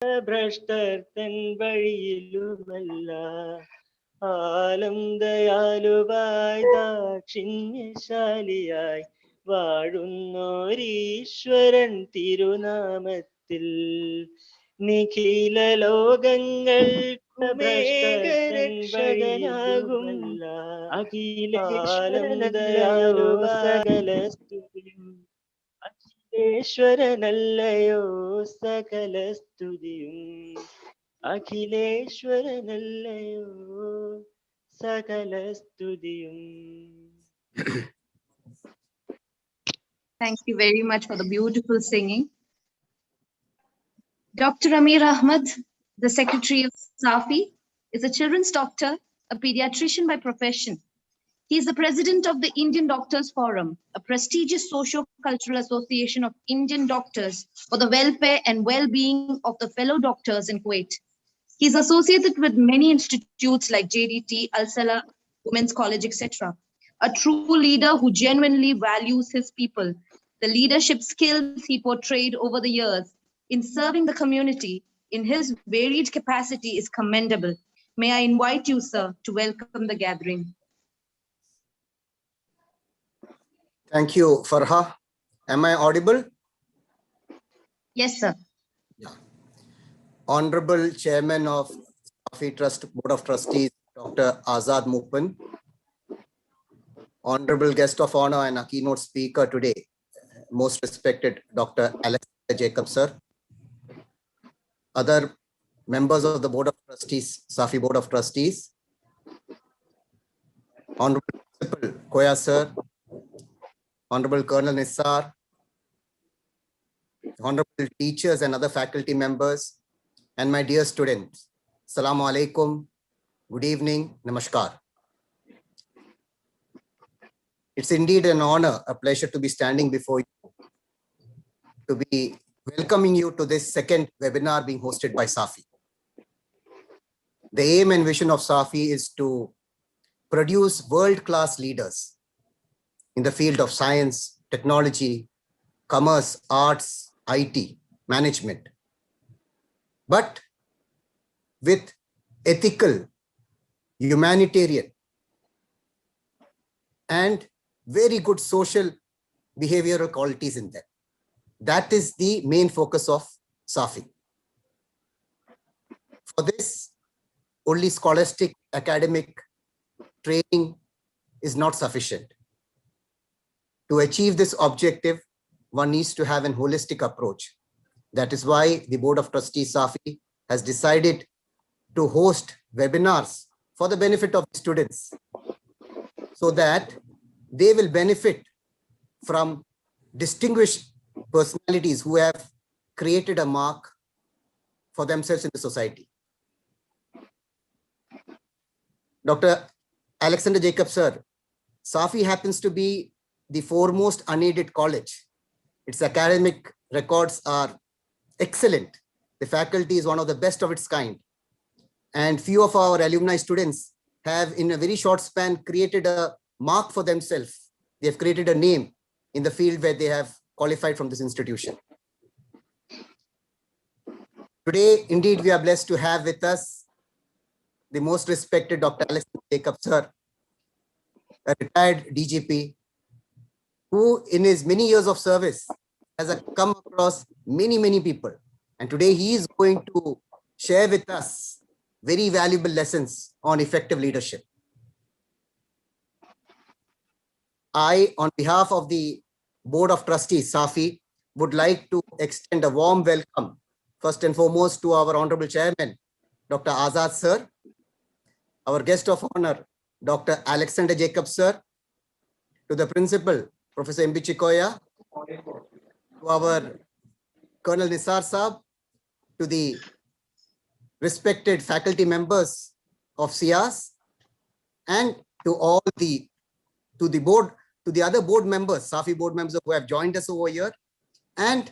ഭ്രഷ്ടർ തൻ വഴിയിലുമല്ല, ആലം ദയാലുവായി ദാക്ഷിണ്യശാലിയായി വാഴുന്നോരീശ്വരൻ തിരുനാമത്തിൽ. നിഖില ലോകങ്ങൾക്കുമേകരക്ഷകനാകും അഖിലേശ്വരനല്ലയോ സകല സ്തുതിയും. അഖിലേശ്വരനല്ലയോ സകല സ്തുതിയും. അഖിലേശ്വരനല്ലയോ സകല സ്തുതിയും. Thank you very much for the beautiful singing. Dr. Amir Ahmad, the Secretary of Safi, is a children's doctor, a pediatrician by profession. He is the president of the Indian Doctors Forum, a prestigious socio-cultural association of Indian doctors for the welfare and well-being of the fellow doctors in Kuwait. He is associated with many institutes like JDT, Al Salah, Women's College, etc. A true leader who genuinely values his people. The leadership skills he portrayed over the years in serving the community in his varied capacity is commendable. May I invite you, sir, to welcome the gathering. Thank you, Farha. Am I audible? Yes, sir. Yeah. Honorable Chairman of Safi Trust Board of Trustees, Dr. Azad Mupan. Honorable guest of honor and a keynote speaker today, most respected Dr. Alexander Jacob, sir. Other members of the Board of Trustees, Safi Board of Trustees. Honorable Principal Koya, sir. Honorable Colonel Nissar, honorable teachers and other faculty members, and my dear students, Assalamu alaikum, good evening, namaskar. It's indeed an honor, a pleasure to be standing before you, to be welcoming you to this second webinar being hosted by Safi. The aim and vision of Safi is to produce world-class leaders in the field of science, technology, commerce, arts, IT, management, but with ethical, humanitarian, and very good social behavioral qualities in them. That is the main focus of Safi. For this, only scholastic academic training is not sufficient. To achieve this objective, one needs to have an holistic approach. That is why the Board of Trustees Safi has decided to host webinars for the benefit of students, so that they will benefit from distinguished personalities who have created a mark for themselves in the society. Dr. Alexander Jacob, sir, Safi happens to be the foremost unaided college. Its academic records are excellent. The faculty is one of the best of its kind. And few of our alumni students have, in a very short span, created a mark for themselves. They have created a name in the field where they have qualified from this institution. Today, indeed, we are blessed to have with us the most respected Dr. Alexander Jacob, sir, a retired DGP, who in his many years of service has come across many people. And today he is going to share with us very valuable lessons on effective leadership. I, on behalf of the Board of Trustees, Safi, would like to extend a warm welcome, first and foremost, to our Honorable Chairman, Dr. Azad, sir, our guest of honor, Dr. Alexander Jacob, sir, to the Principal, Professor M.B. Chikoya, to our Colonel Nissar Saab, to the respected faculty members of SIAS, and to all the other board members, Safi board members who have joined us over here, and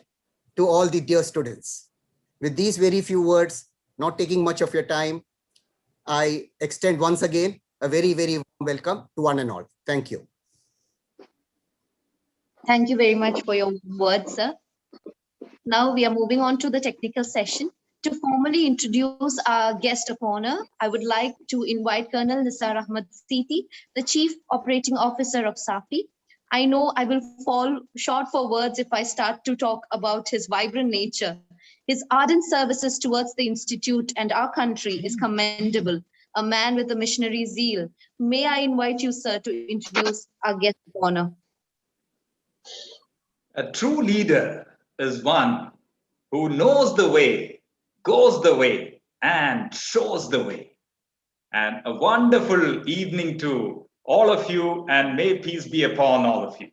to all the dear students. With these very few words, not taking much of your time, I extend once again a very warm welcome to one and all. Thank you. Thank you very much for your words, sir. Now we are moving on to the technical session. To formally introduce our guest of honor, I would like to invite Colonel Nisar Ahmad Siti, the Chief Operating Officer of Safi. I know I will fall short for words if I start to talk about his vibrant nature. His ardent services towards the Institute and our country is commendable. A man with a missionary zeal. May I invite you, sir, to introduce our guest of honor? A true leader is one who knows the way, goes the way, and shows the way. And a wonderful evening to all of you, and may peace be upon all of you.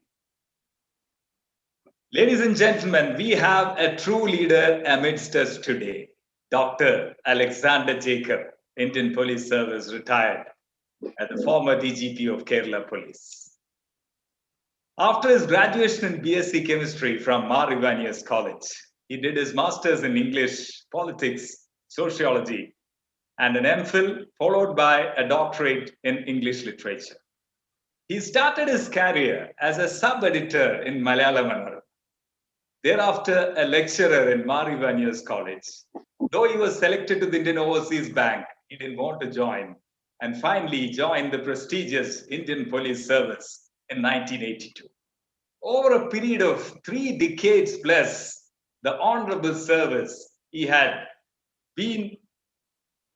Ladies and gentlemen, we have a true leader amidst us today, Dr. Alexander Jacob, Indian Police Service retired, as the former DGP of Kerala Police. After his graduation in BSc Chemistry from Mar Ivanius College, he did his master's in English, politics, sociology, and an MPhil, followed by a doctorate in English literature. He started his career as a sub-editor in Malayalam Manoram. Thereafter, a lecturer in Mar Ivanius College. Though he was selected to the Indian Overseas Bank, he didn't want to join, and finally joined the prestigious Indian Police Service in 1982. Over a period of 3 decades plus, the honorable service, he had been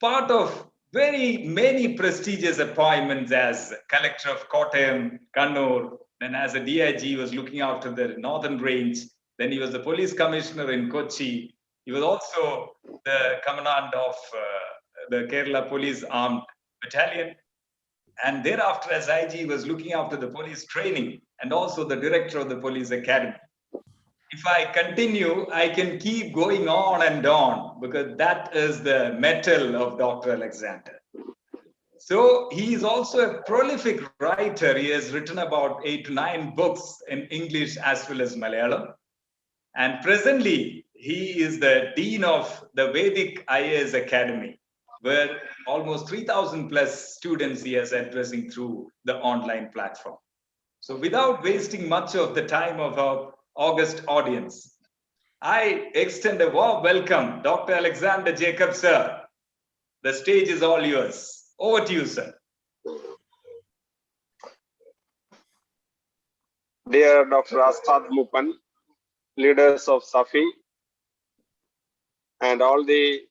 part of very many prestigious appointments as collector of Kottayam, Kannur, then as a DIG, he was looking after the Northern Range. Then he was the police commissioner in Kochi. He was also the commandant of the Kerala Police Armed Battalion. And thereafter, as IG, he was looking after the police training and also the director of the police academy. If I continue, I can keep going on and on because that is the mettle of Dr. Alexander. So he is also a prolific writer. He has written about 8 to 9 books in English as well as Malayalam. And presently, he is the dean of the Vedic IAS Academy, where almost 3,000 plus students he is addressing through the online platform. So without wasting much of the time of our august audience, I extend a warm welcome, Dr. Alexander Jacob, sir. The stage is all yours. Over to you, sir. Dear Dr. Astad Mupan, leaders of Safi, and all the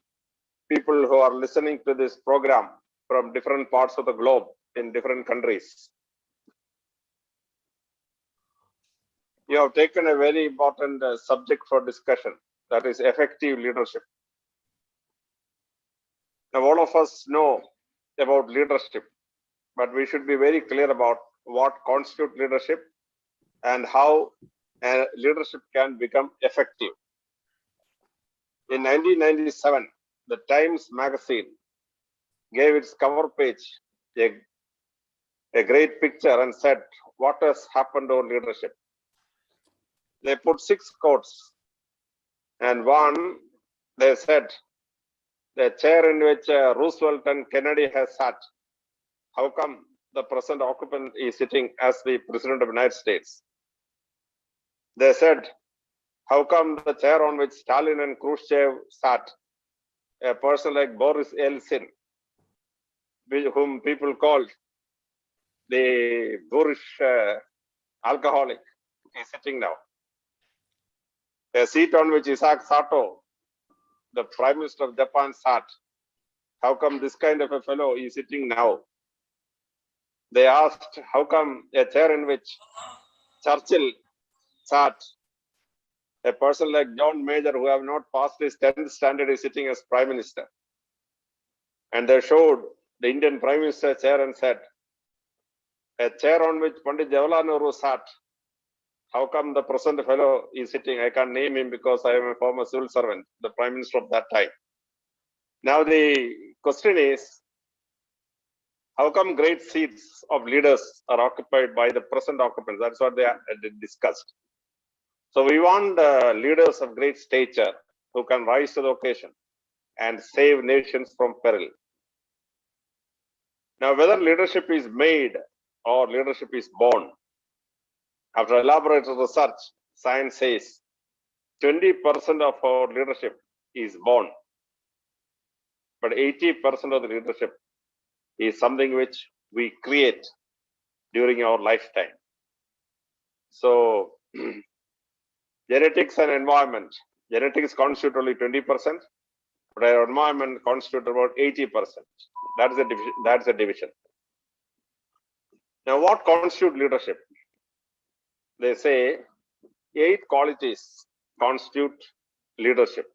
people who are listening to this program from different parts of the globe in different countries. You have taken a very important subject for discussion, that is effective leadership. Now, all of us know about leadership, but we should be very clear about what constitutes leadership and how leadership can become effective. In 1997, the Times magazine gave its cover page a great picture and said, what has happened to leadership? They put 6 quotes, and one, they said, the chair in which Roosevelt and Kennedy has sat, how come the present occupant is sitting as the President of the United States? They said, how come the chair on which Stalin and Khrushchev sat, a person like Boris Yeltsin, whom people called the boorish alcoholic, is sitting now? A seat on which Isaac Sato, the Prime Minister of Japan, sat, how come this kind of a fellow is sitting now? They asked, how come a chair in which Churchill sat, a person like John Major, who have not passed his 10th standard, is sitting as Prime Minister? And they showed the Indian Prime Minister chair and said, a chair on which Pandit Jawaharlal Nehru sat, how come the present fellow is sitting? I can't name him because I am a former civil servant, the Prime Minister of that time. Now the question is, how come great seats of leaders are occupied by the present occupants? That's what they discussed. So we want leaders of great stature who can rise to the occasion and save nations from peril. Now, whether leadership is made or leadership is born, after elaborate research, science says 20% of our leadership is born but 80% of the leadership is something which we create during our lifetime. So genetics and environment. Genetics constitute only 20%, but our environment constitutes about 80%. That's a division. Now, what constitutes leadership? They say 8 qualities constitute leadership.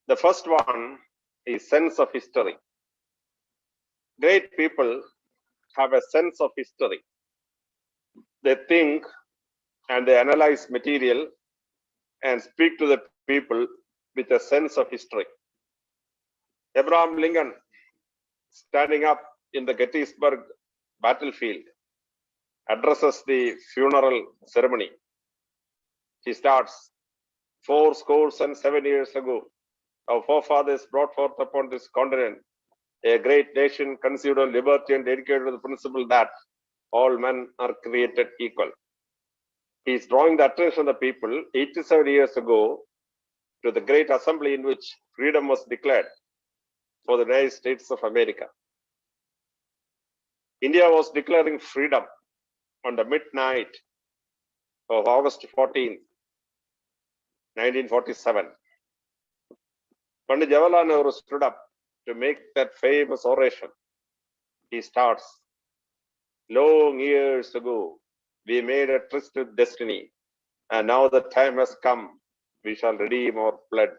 The first one is sense of history. Great people have a sense of history. They think and they analyze material and speak to the people with a sense of history. Abraham Lincoln, standing up in the Gettysburg battlefield, addresses the funeral ceremony. He starts, 407 years ago, our forefathers brought forth upon this continent a great nation conceived on liberty and dedicated to the principle that all men are created equal. He is drawing the attention of the people 87 years ago to the great assembly in which freedom was declared for the United States of America. India was declaring freedom on the midnight of August 14, 1947. Pandit Jawaharlal Nehru stood up to make that famous oration. He starts, long years ago, we made a tryst with destiny, and now the time has come, we shall redeem our pledge.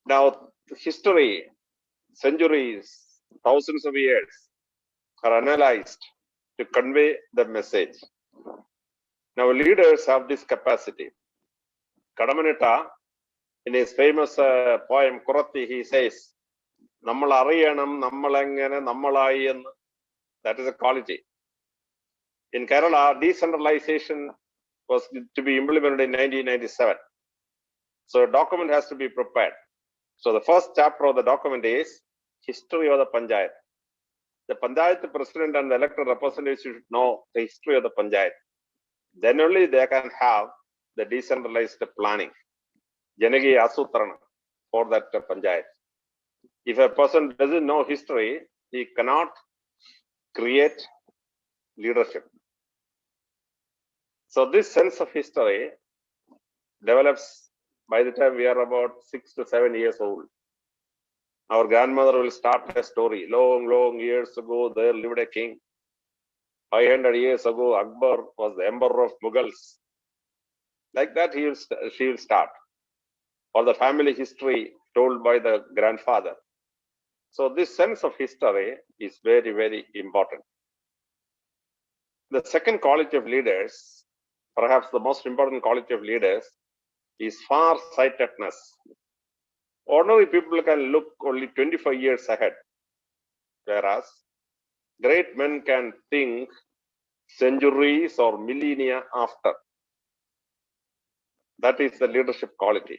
Now, history, centuries, thousands of years are analyzed to convey the message. Now, leaders have this capacity. Kadamanetta, in his famous poem, Kuratti, he says, Nammal ariyanam, nammalangana, nammalai, that is a quality. In Kerala, decentralization was to be implemented in 1997. So a document has to be prepared. So the first chapter of the document is history of the Panchayat. The Panchayat president and the elected representatives should know the history of the Panchayat. Then only they can have the decentralized planning, Janagi Asutrana, for that Panchayat. If a person doesn't know history, he cannot create leadership. So this sense of history develops by the time we are about 6 to 7 years old. Our grandmother will start a story. Long years ago, there lived a king. 500 years ago, Akbar was the emperor of Mughals. Like that, she will start. Or the family history told by the grandfather. So this sense of history is very, very important. The second quality of leaders, perhaps the most important quality of leaders, is far-sightedness. Ordinary people can look only 25 years ahead, whereas great men can think centuries or millennia after. That is the leadership quality.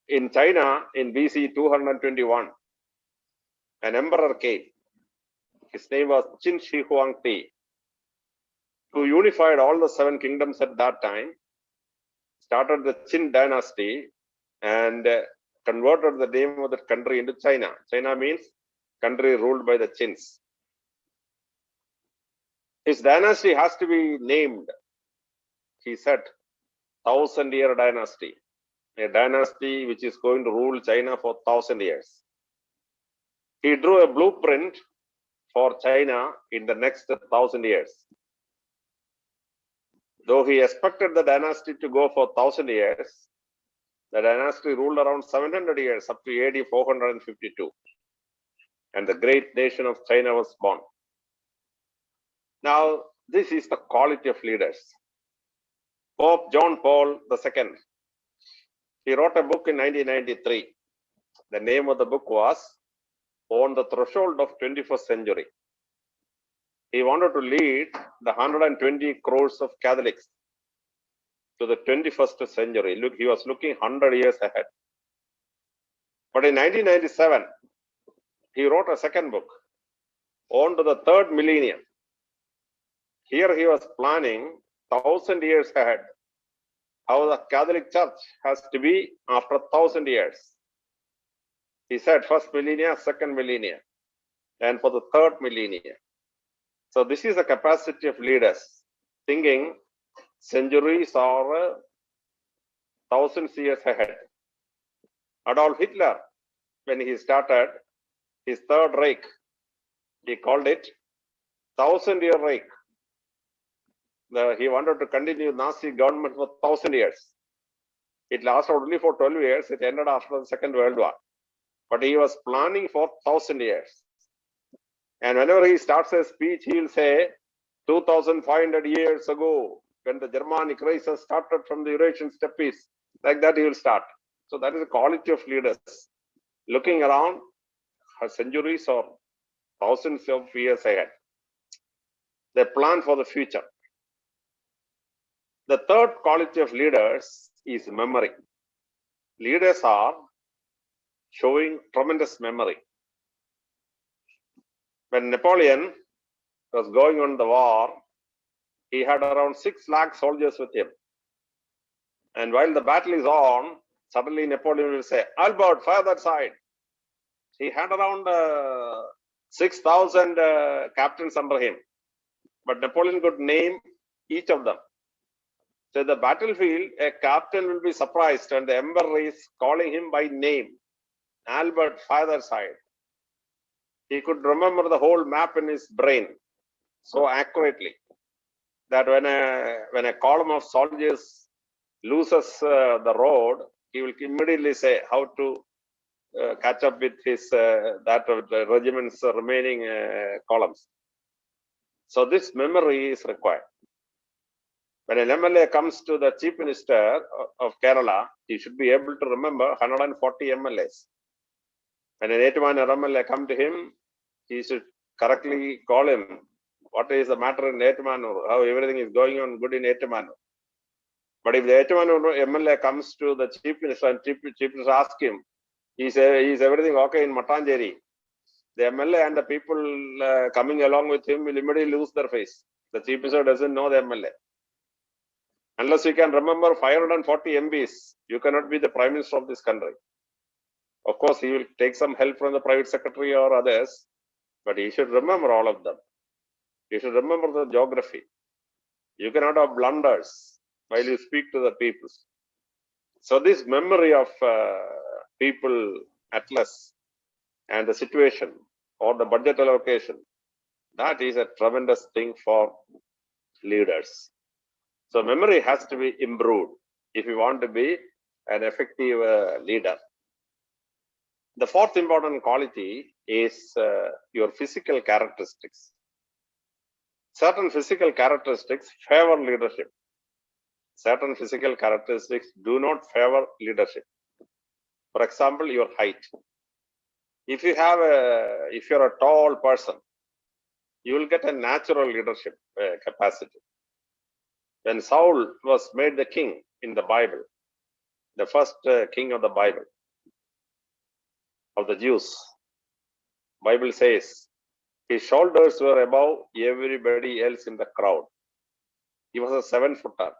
In China, in BC 221, an emperor came. His name was Qin Shi Huangdi, who unified all the 7 kingdoms at that time, started the Qin dynasty, and converted the name of the country into China. China means country ruled by the Qins. His dynasty has to be named. He said, 1,000-year dynasty, a dynasty which is going to rule China for 1,000 years. He drew a blueprint for China in the next 1,000 years. Though he expected the dynasty to go for 1,000 years, the dynasty ruled around 700 years, up to AD 452. And the great nation of China was born. Now, this is the quality of leaders. Pope John Paul II, he wrote a book in 1993. The name of the book was On the Threshold of 21st Century. He wanted to lead the 120 crores of Catholics to the 21st century. Look, he was looking 100 years ahead. But in 1997, he wrote a second book, On to the Third Millennium. Here he was planning 1,000 years ahead, how the Catholic Church has to be after 1,000 years. He said first millennia, second millennia, and for the third millennia. So this is the capacity of leaders, thinking centuries or thousands years ahead. Adolf Hitler, when he started his Third Reich, he called it 1,000-year Reich. He wanted to continue Nazi government for 1,000 years. It lasted only for 12 years. It ended after the Second World War. But he was planning for 1,000 years. And whenever he starts a speech, he will say, 2,500 years ago, when the Germanic races started from the Eurasian steppes, like that he will start. So that is the quality of leaders, looking around centuries or thousands of years ahead. They plan for the future. The third quality of leaders is memory. Leaders are showing tremendous memory. When Napoleon was going on the war, he had around 6 lakh soldiers with him. And while the battle is on, suddenly Napoleon will say, Albert, fire that side. He had around 6,000 captains under him. But Napoleon could name each of them. So the battlefield, a captain will be surprised and the emperor is calling him by name. Albert, fire that side. He could remember the whole map in his brain so accurately that when a column of soldiers loses the road, he will immediately say how to catch up with his that of the regiment's remaining columns. So this memory is required. When an MLA comes to the Chief Minister of Kerala, he should be able to remember 140 MLAs. When an Etumanur MLA come to him, he should correctly call him. What is the matter in Etumanur? How everything is going on good in Etumanur. But if the Etumanur MLA comes to the Chief Minister and Chief Minister asks him, is everything okay in Mattancheri? The MLA and the people coming along with him will immediately lose their face. The Chief Minister doesn't know the MLA. Unless you can remember 540 MPs, you cannot be the Prime Minister of this country. Of course, he will take some help from the private secretary or others, but he should remember all of them. You should remember the geography. You cannot have blunders while you speak to the people. So this memory of people atlas and the situation or the budget allocation, that is a tremendous thing for leaders. So memory has to be improved if you want to be an effective leader. The fourth important quality is your physical characteristics. Certain physical characteristics favor leadership. Certain physical characteristics do not favor leadership. For example, your height. If you're a tall person, you will get a natural leadership capacity. When Saul was made the king in the Bible, the first king of the Bible, of the Jews, Bible says, his shoulders were above everybody else in the crowd. He was a 7-footer.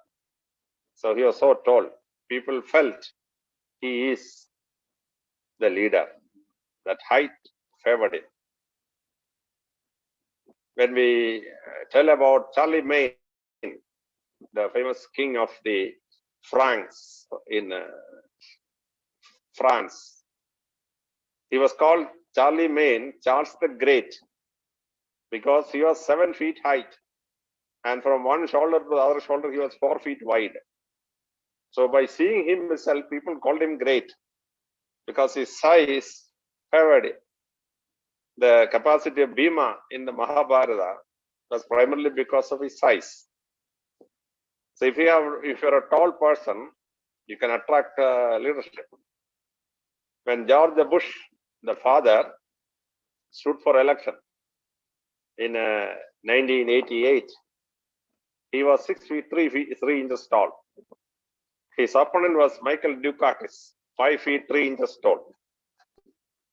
So he was so tall. People felt he is the leader. That height favored him. When we tell about Charlie Maine, the famous king of the Franks in France, he was called Charlie Maine, Charles the Great, because he was 7 feet height, and from one shoulder to the other shoulder he was 4 feet wide. So by seeing him himself, people called him great because his size favored him. The capacity of Bhima in the Mahabharata was primarily because of his size. So if you're a tall person, you can attract leadership. When George Bush, the father, stood for election in 1988, he was 6 feet 3 inches tall. His opponent was Michael Dukakis, 5 feet 3 inches tall.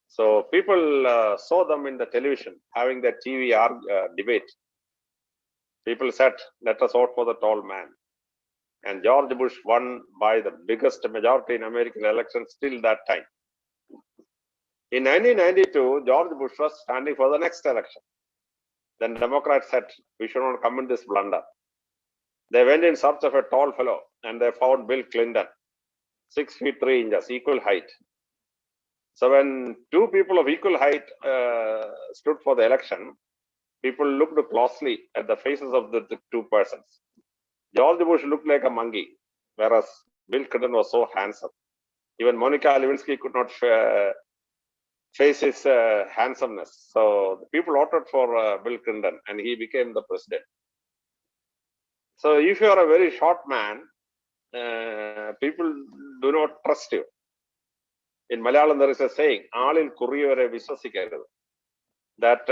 So people saw them in the television having that TV debate. People said, let us vote for the tall man. And George Bush won by the biggest majority in American elections till that time. In 1992, George Bush was standing for the next election. Then Democrats said, we should not come in this blunder. They went in search of a tall fellow and they found Bill Clinton, 6 feet 3 inches, equal height. So when two people of equal height stood for the election, people looked closely at the faces of the two persons. George Bush looked like a monkey, whereas Bill Clinton was so handsome. Even Monica Lewinsky could not face his handsomeness. So the people voted for Bill Clinton and he became the president. So if you are a very short man, people do not trust you. In Malayalam, there is a saying, "Aalil kuriyavare viswasikkaruthu." That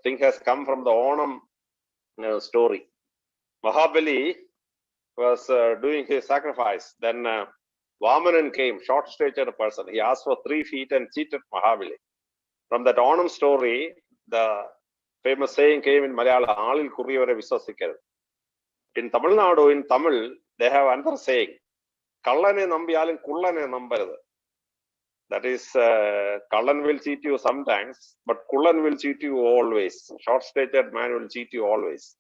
thing has come from the Onam story. Mahabali was doing his sacrifice. Then Vamanan came, short-statured person. He asked for 3 feet and cheated Mahabali. From that Onam story, the famous saying came in Malayalam, "Aalil kuriyavare viswasikkaruthu." In Tamil Nadu, in Tamil, they have another saying, "Kallane nambiyalum kullane nambaradu." That is, Kallan will cheat you sometimes, but Kullan will cheat you always. Short-statured man will cheat you always.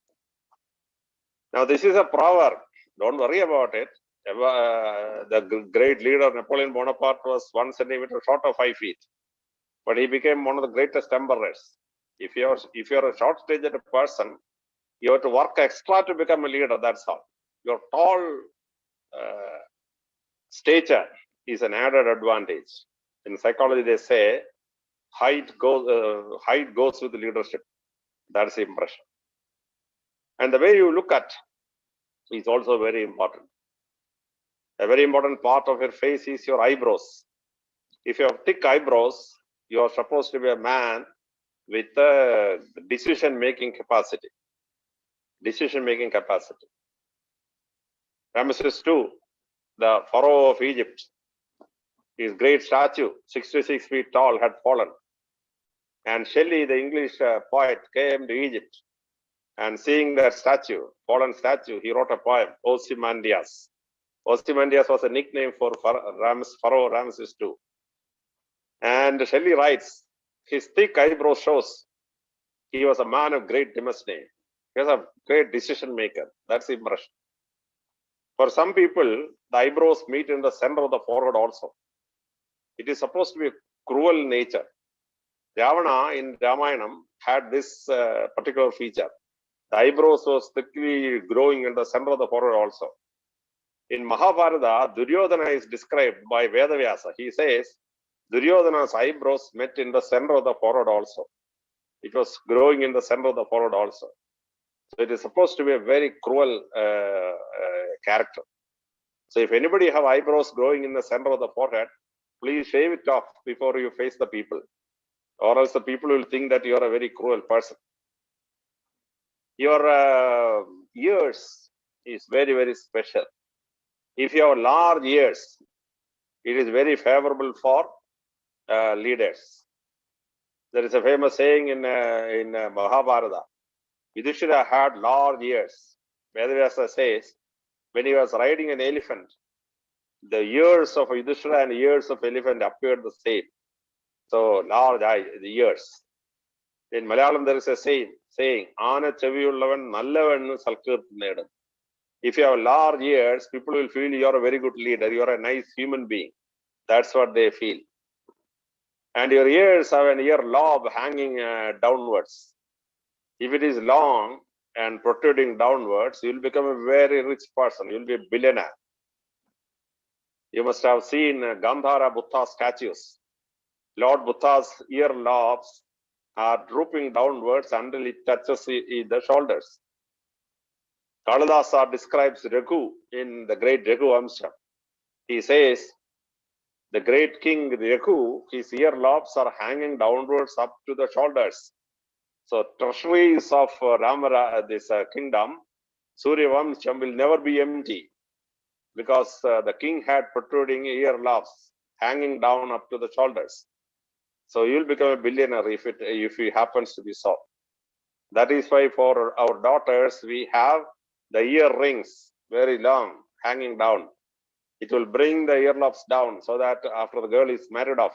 Now, this is a proverb. Don't worry about it. The great leader Napoleon Bonaparte was 1 centimeter short of 5 feet, but he became one of the greatest emperors. If you're a short-statured person, you have to work extra to become a leader. That's all. Your tall stature is an added advantage. In psychology, they say height goes with leadership. That's the impression. And the way you look at is also very important. A very important part of your face is your eyebrows. If you have thick eyebrows, you are supposed to be a man with a decision-making capacity. Decision-making capacity. Ramesses II, the pharaoh of Egypt, his great statue, 66 feet tall, had fallen. And Shelley, the English poet, came to Egypt. And seeing that statue, fallen statue, he wrote a poem, Ozymandias. Ozymandias was a nickname for Pharaoh Ramesses II. And Shelley writes, his thick eyebrow shows he was a man of great demesne. He was a great decision maker. That's the impression. For some people, the eyebrows meet in the center of the forehead also. It is supposed to be a cruel nature. Ravana in Ramayanam had this particular feature. The eyebrows was thickly growing in the center of the forehead also. In Mahabharata, Duryodhana is described by Vedavyasa. He says, Duryodhana's eyebrows met in the center of the forehead also. It was growing in the center of the forehead also. So it is supposed to be a very cruel character. So if anybody have eyebrows growing in the center of the forehead, please shave it off before you face the people, or else the people will think that you are a very cruel person. Your ears is very, very special. If you have large ears, it is very favorable for leaders. There is a famous saying in Mahabharata. Yudhishthira had large ears. Vedavyasa says, when he was riding an elephant, the ears of Yudhishthira and ears of elephant appeared the same. So large the ears. In Malayalam, there is a saying, Aana cheviyullavan nallavan salkirthnedam. If you have large ears, people will feel you are a very good leader. You are a nice human being. That's what they feel. And your ears have an ear lobe hanging downwards. If it is long and protruding downwards, you will become a very rich person. You will be a billionaire. You must have seen Gandhara Buddha statues. Lord Buddha's ear lobes are drooping downwards until it touches the shoulders. Kalidasa describes Raghu in the great Raghu Amsha. He says, the great king Raghu, his ear lobes are hanging downwards up to the shoulders. So treasuries of this kingdom, Surya Vamsham, will never be empty, because the king had protruding ear lobes hanging down up to the shoulders. So you will become a billionaire if it happens to be so. That is why for our daughters, we have the ear rings very long, hanging down. It will bring the earlobes down so that after the girl is married off,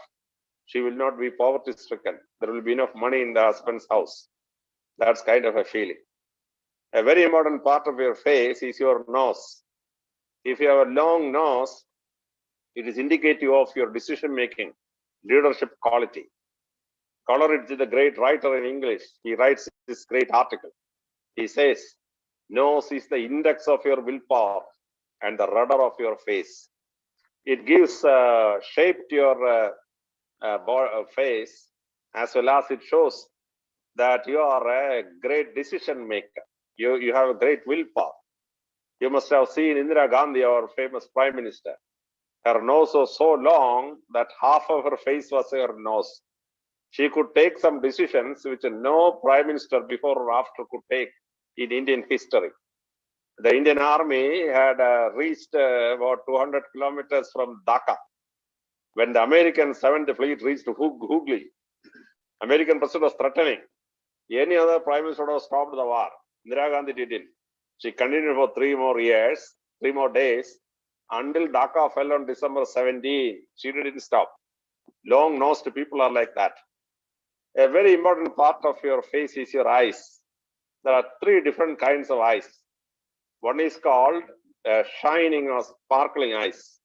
she will not be poverty stricken. There will be enough money in the husband's house. That's kind of a feeling. A very important part of your face is your nose. If you have a long nose, it is indicative of your decision making, leadership quality. Coleridge, the great writer in English, he writes this great article. He says, nose is the index of your willpower and the rudder of your face. It gives shape to your face, as well as it shows that you are a great decision maker. You have a great willpower. You must have seen Indira Gandhi, our famous prime minister. Her nose was so long that half of her face was her nose. She could take some decisions which no prime minister before or after could take in Indian history. The Indian army had reached about 200 kilometers from Dhaka when the American 7th Fleet reached Hooghly. American president was threatening. Any other prime minister would have stopped the war. Indira Gandhi didn't. She continued for 3 more years, 3 more days, until Dhaka fell on December 17. She didn't stop. Long-nosed people are like that. A very important part of your face is your eyes. There are 3 different kinds of eyes. One is called shining or sparkling eyes.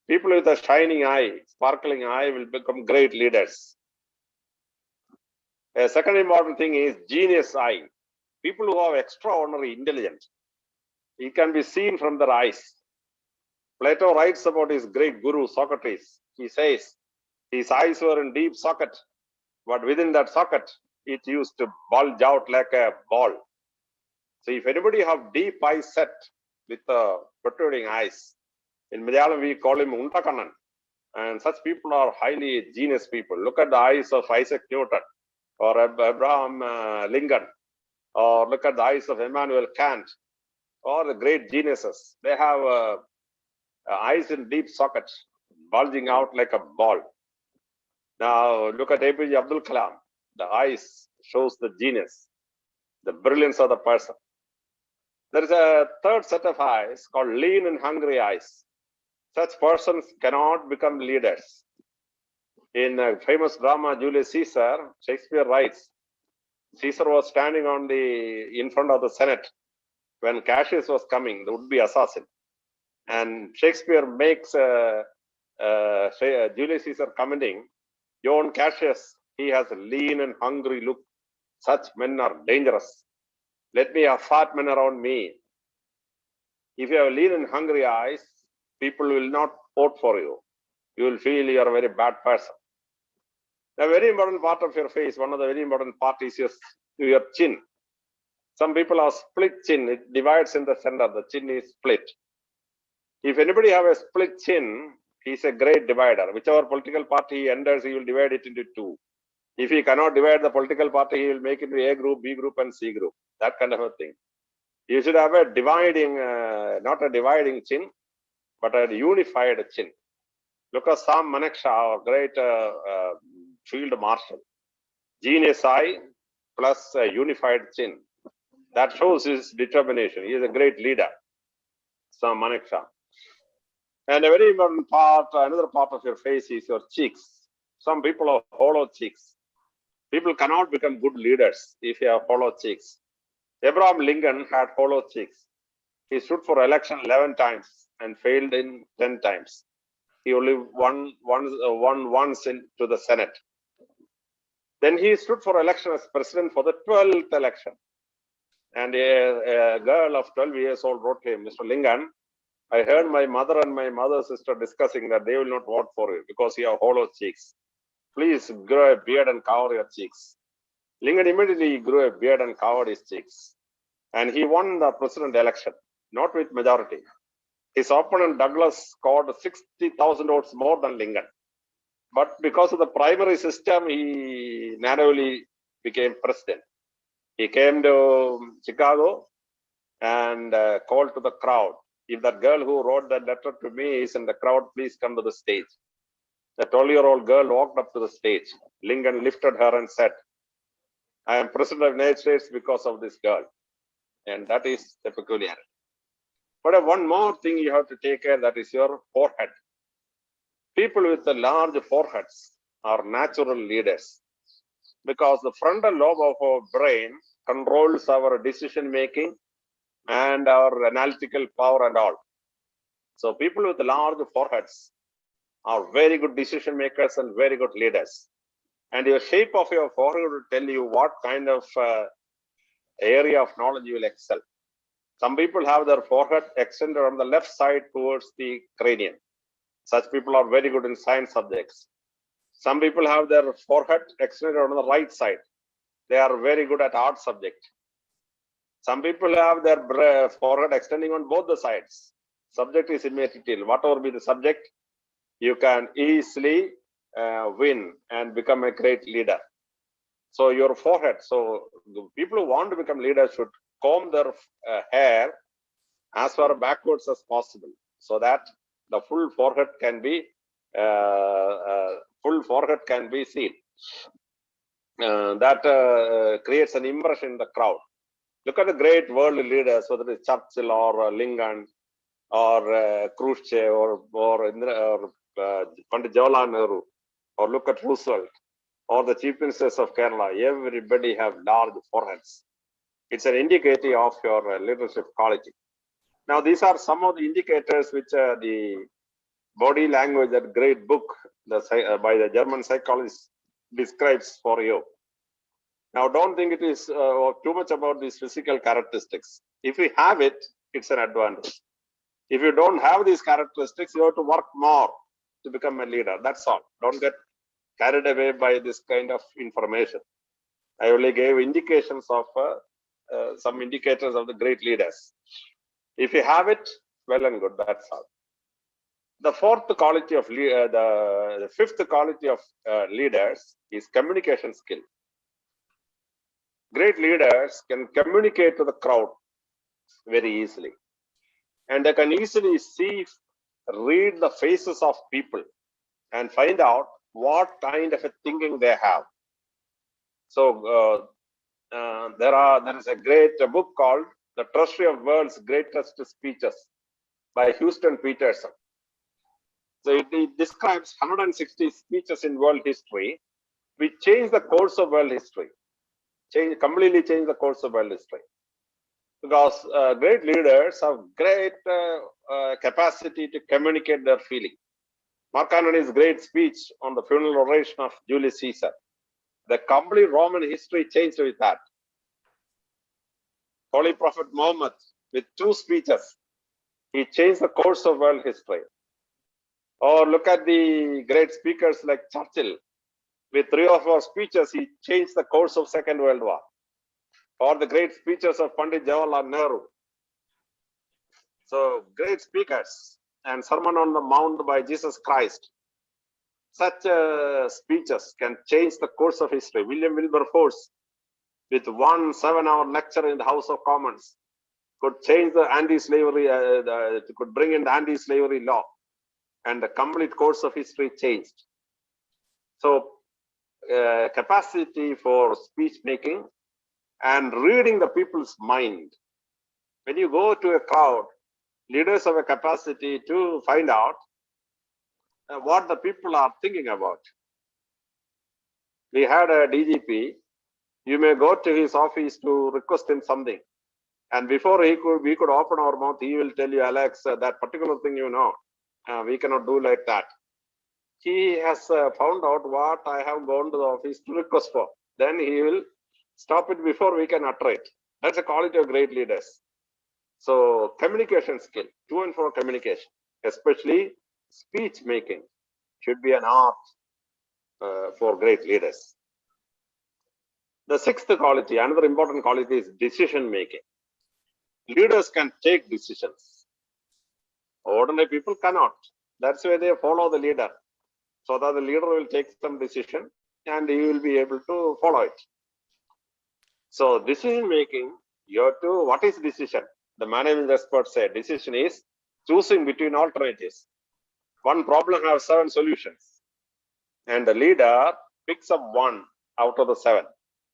People with a shining eye, sparkling eye will become great leaders. A second important thing is genius eye. People who have extraordinary intelligence. It can be seen from their eyes. Plato writes about his great guru Socrates. He says his eyes were in deep socket, but within that socket, it used to bulge out like a ball. So if anybody have deep eyes set with protruding eyes, in Malayalam we call him Untakannan, and such people are highly genius people. Look at the eyes of Isaac Newton or Abraham Lincoln, or look at the eyes of Immanuel Kant, or the great geniuses. They have eyes in deep sockets, bulging out like a ball. Now look at APJ Abdul Kalam. The eyes shows the genius, the brilliance of the person. There is a third set of eyes called lean and hungry eyes. Such persons cannot become leaders. In a famous drama, Julius Caesar, Shakespeare writes, Caesar was standing in front of the Senate when Cassius was coming, the would-be assassin. And Shakespeare makes Julius Caesar commenting, John Cassius, he has a lean and hungry look. Such men are dangerous. Let me have fat men around me. If you have lean and hungry eyes, people will not vote for you. You will feel you are a very bad person. A very important part of your face, one of the very important parts is your chin. Some people have split chin. It divides in the center. The chin is split. If anybody have a split chin, he's a great divider. Whichever political party he enters, he will divide it into 2. If he cannot divide the political party, he will make it into A group, B group, and C group. That kind of a thing. You should have a dividing, not a dividing chin, but a unified chin. Look at Sam Manekshaw, our great field marshal. Genius eye plus a unified chin. That shows his determination. He is a great leader, Sam Manekshaw. And a very important part, another part of your face is your cheeks. Some people have hollow cheeks. People cannot become good leaders if you have hollow cheeks. Abraham Lincoln had hollow cheeks. He stood for election 11 times and failed in 10 times. He only won once into the Senate. Then he stood for election as president for the 12th election. And a girl of 12 years old wrote to him, Mr. Lincoln, I heard my mother and my mother's sister discussing that they will not vote for you because you have hollow cheeks. Please grow a beard and cover your cheeks. Lincoln immediately grew a beard and covered his cheeks. And he won the president election, not with majority. His opponent Douglas scored 60,000 votes more than Lincoln. But because of the primary system, he narrowly became president. He came to Chicago and called to the crowd. If that girl who wrote that letter to me is in the crowd, please come to the stage. The 12-year-old girl walked up to the stage. Lincoln lifted her and said, I am president of the United States because of this girl. And that is the peculiarity. But one more thing you have to take care, that is your forehead. People with the large foreheads are natural leaders, because the frontal lobe of our brain controls our decision making and our analytical power and all. So people with large foreheads are very good decision makers and very good leaders. And your shape of your forehead will tell you what kind of area of knowledge you will excel. Some people have their forehead extended on the left side towards the cranium. Such people are very good in science subjects. Some people have their forehead extended on the right side. They are very good at art subject. Some people have their forehead extending on both the sides. Subject is immaterial. Whatever be the subject, you can easily win and become a great leader. So your forehead, so the people who want to become leaders should comb their hair as far backwards as possible, so that the full forehead can be seen. That creates an impression in the crowd. Look at the great world leaders, whether it's Churchill or Lincoln or Khrushchev or Pandit Jawaharlal Nehru, or look at Roosevelt or the chief ministers of Kerala. Everybody have large foreheads. It's an indicator of your leadership quality. Now, these are some of the indicators which the body language, that great book by the German psychologist, describes for you. Now, don't think it is too much about these physical characteristics. If you have it, it's an advantage. If you don't have these characteristics, you have to work more to become a leader. That's all. Don't get carried away by this kind of information. I only gave indications of some indicators of the great leaders. If you have it, well and good. That's all. The fourth quality of the fifth quality of leaders is communication skill. Great leaders can communicate to the crowd very easily, and they can easily read the faces of people and find out what kind of a thinking they have. So there is a great book called The Treasury of World's Greatest Speeches by Houston Peterson. So it describes 160 speeches in world history which changed the course of world history, completely changed the course of world history. Because great leaders have great capacity to communicate their feeling. Mark Antony's great speech on the funeral oration of Julius Caesar, the complete Roman history changed with that. Holy Prophet Muhammad, with 2 speeches, he changed the course of world history. Or look at the great speakers like Churchill. With 3 or 4 speeches, he changed the course of Second World War. Or the great speeches of Pandit Jawaharlal Nehru. So great speakers, and Sermon on the Mount by Jesus Christ. Such speeches can change the course of history. William Wilberforce, with 1 7-hour lecture in the House of Commons, could change the anti-slavery, could bring in the anti-slavery law, and the complete course of history changed. So capacity for speech making and reading the people's mind. When you go to a crowd, leaders have a capacity to find out what the people are thinking about. We had a DGP. You may go to his office to request him something, and before we could open our mouth, he will tell you, Alex, that particular thing, we cannot do like that. He has found out what I have gone to the office to request for. Then he will stop it before we can utter it. That's a quality of great leaders. So communication skill, to and fro communication, especially speech making, should be an art for great leaders. The 6th quality, another important quality, is decision making. Leaders can take decisions. Ordinary people cannot. That's why they follow the leader, so that the leader will take some decision and he will be able to follow it. So decision making, you have to, what is decision? The management experts say decision is choosing between alternatives. One problem has 7 solutions, and the leader picks up 1 out of the 7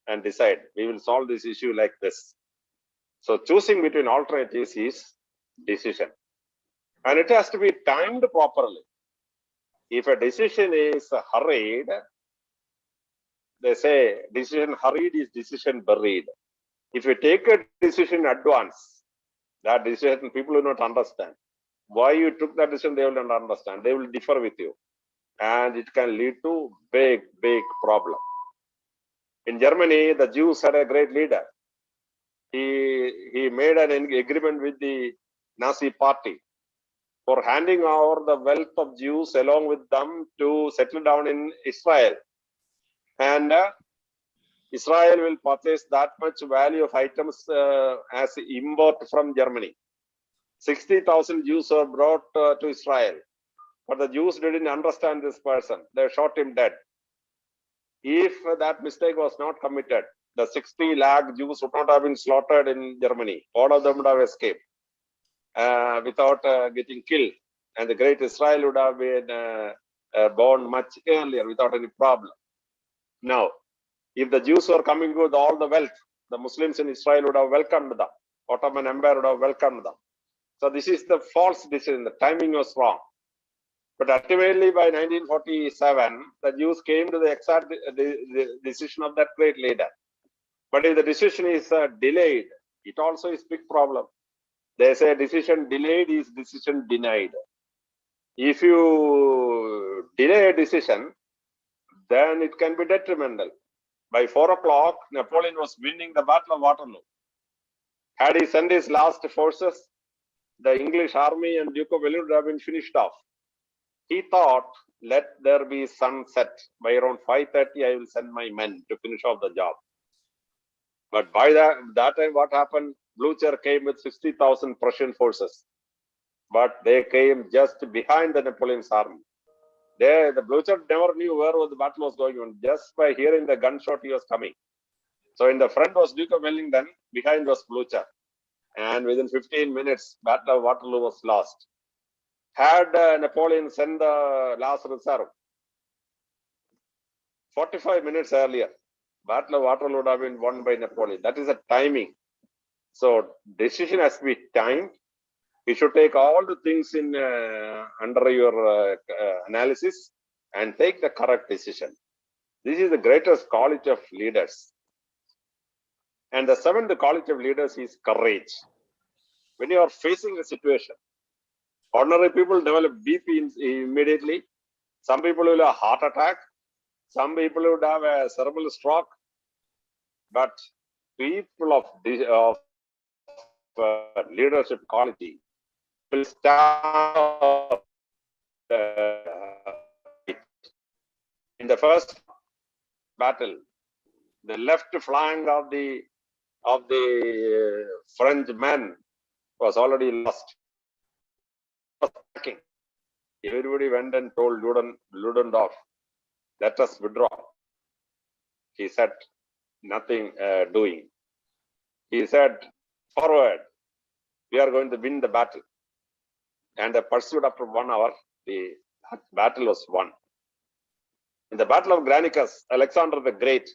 and decide, we will solve this issue like this. So choosing between alternatives is decision. And it has to be timed properly. If a decision is hurried, they say decision hurried is decision buried. If you take a decision in advance, that decision people will not understand. Why you took that decision, they will not understand. They will differ with you. And it can lead to big problem. In Germany, the Jews had a great leader. He made an agreement with the Nazi party for handing over the wealth of Jews along with them to settle down in Israel. And Israel will purchase that much value of items as import from Germany. 60,000 Jews were brought to Israel. But the Jews didn't understand this person. They shot him dead. If that mistake was not committed, the 60 lakh Jews would not have been slaughtered in Germany. All of them would have escaped without getting killed. And the great Israel would have been born much earlier without any problem. Now, if the Jews were coming with all the wealth, the Muslims in Israel would have welcomed them. Ottoman Empire would have welcomed them. So this is the false decision. The timing was wrong. But ultimately, by 1947, the Jews came to the exact decision of that great leader. But if the decision is delayed, it also is a big problem. They say decision delayed is decision denied. If you delay a decision, then it can be detrimental. By 4 o'clock, Napoleon was winning the Battle of Waterloo. Had he sent his last forces, the English army and Duke of Wellington would have been finished off. He thought, let there be sunset. By around 5:30, I will send my men to finish off the job. But by that time, what happened? Blucher came with 60,000 Prussian forces. But they came just behind the Napoleon's army. The Blucher never knew where the battle was going on. Just by hearing the gunshot, he was coming. So in the front was Duke of Wellington, behind was Blucher. And within 15 minutes, Battle of Waterloo was lost. Had Napoleon sent the last reserve 45 minutes earlier, Battle of Waterloo would have been won by Napoleon. That is a timing. So decision has to be timed. You should take all the things in under your analysis and take the correct decision. This is the greatest quality of leaders. And the seventh quality of leaders is courage. When you are facing a situation, ordinary people develop BP immediately. Some people will have a heart attack. Some people would have a cerebral stroke. But people of leadership quality will stand in the first battle. The left flank of the French men was already lost. Everybody went and told Ludendorff, let us withdraw. He said, nothing doing. He said, forward, we are going to win the battle. And the pursuit after 1 hour, the battle was won. In the Battle of Granicus, Alexander the Great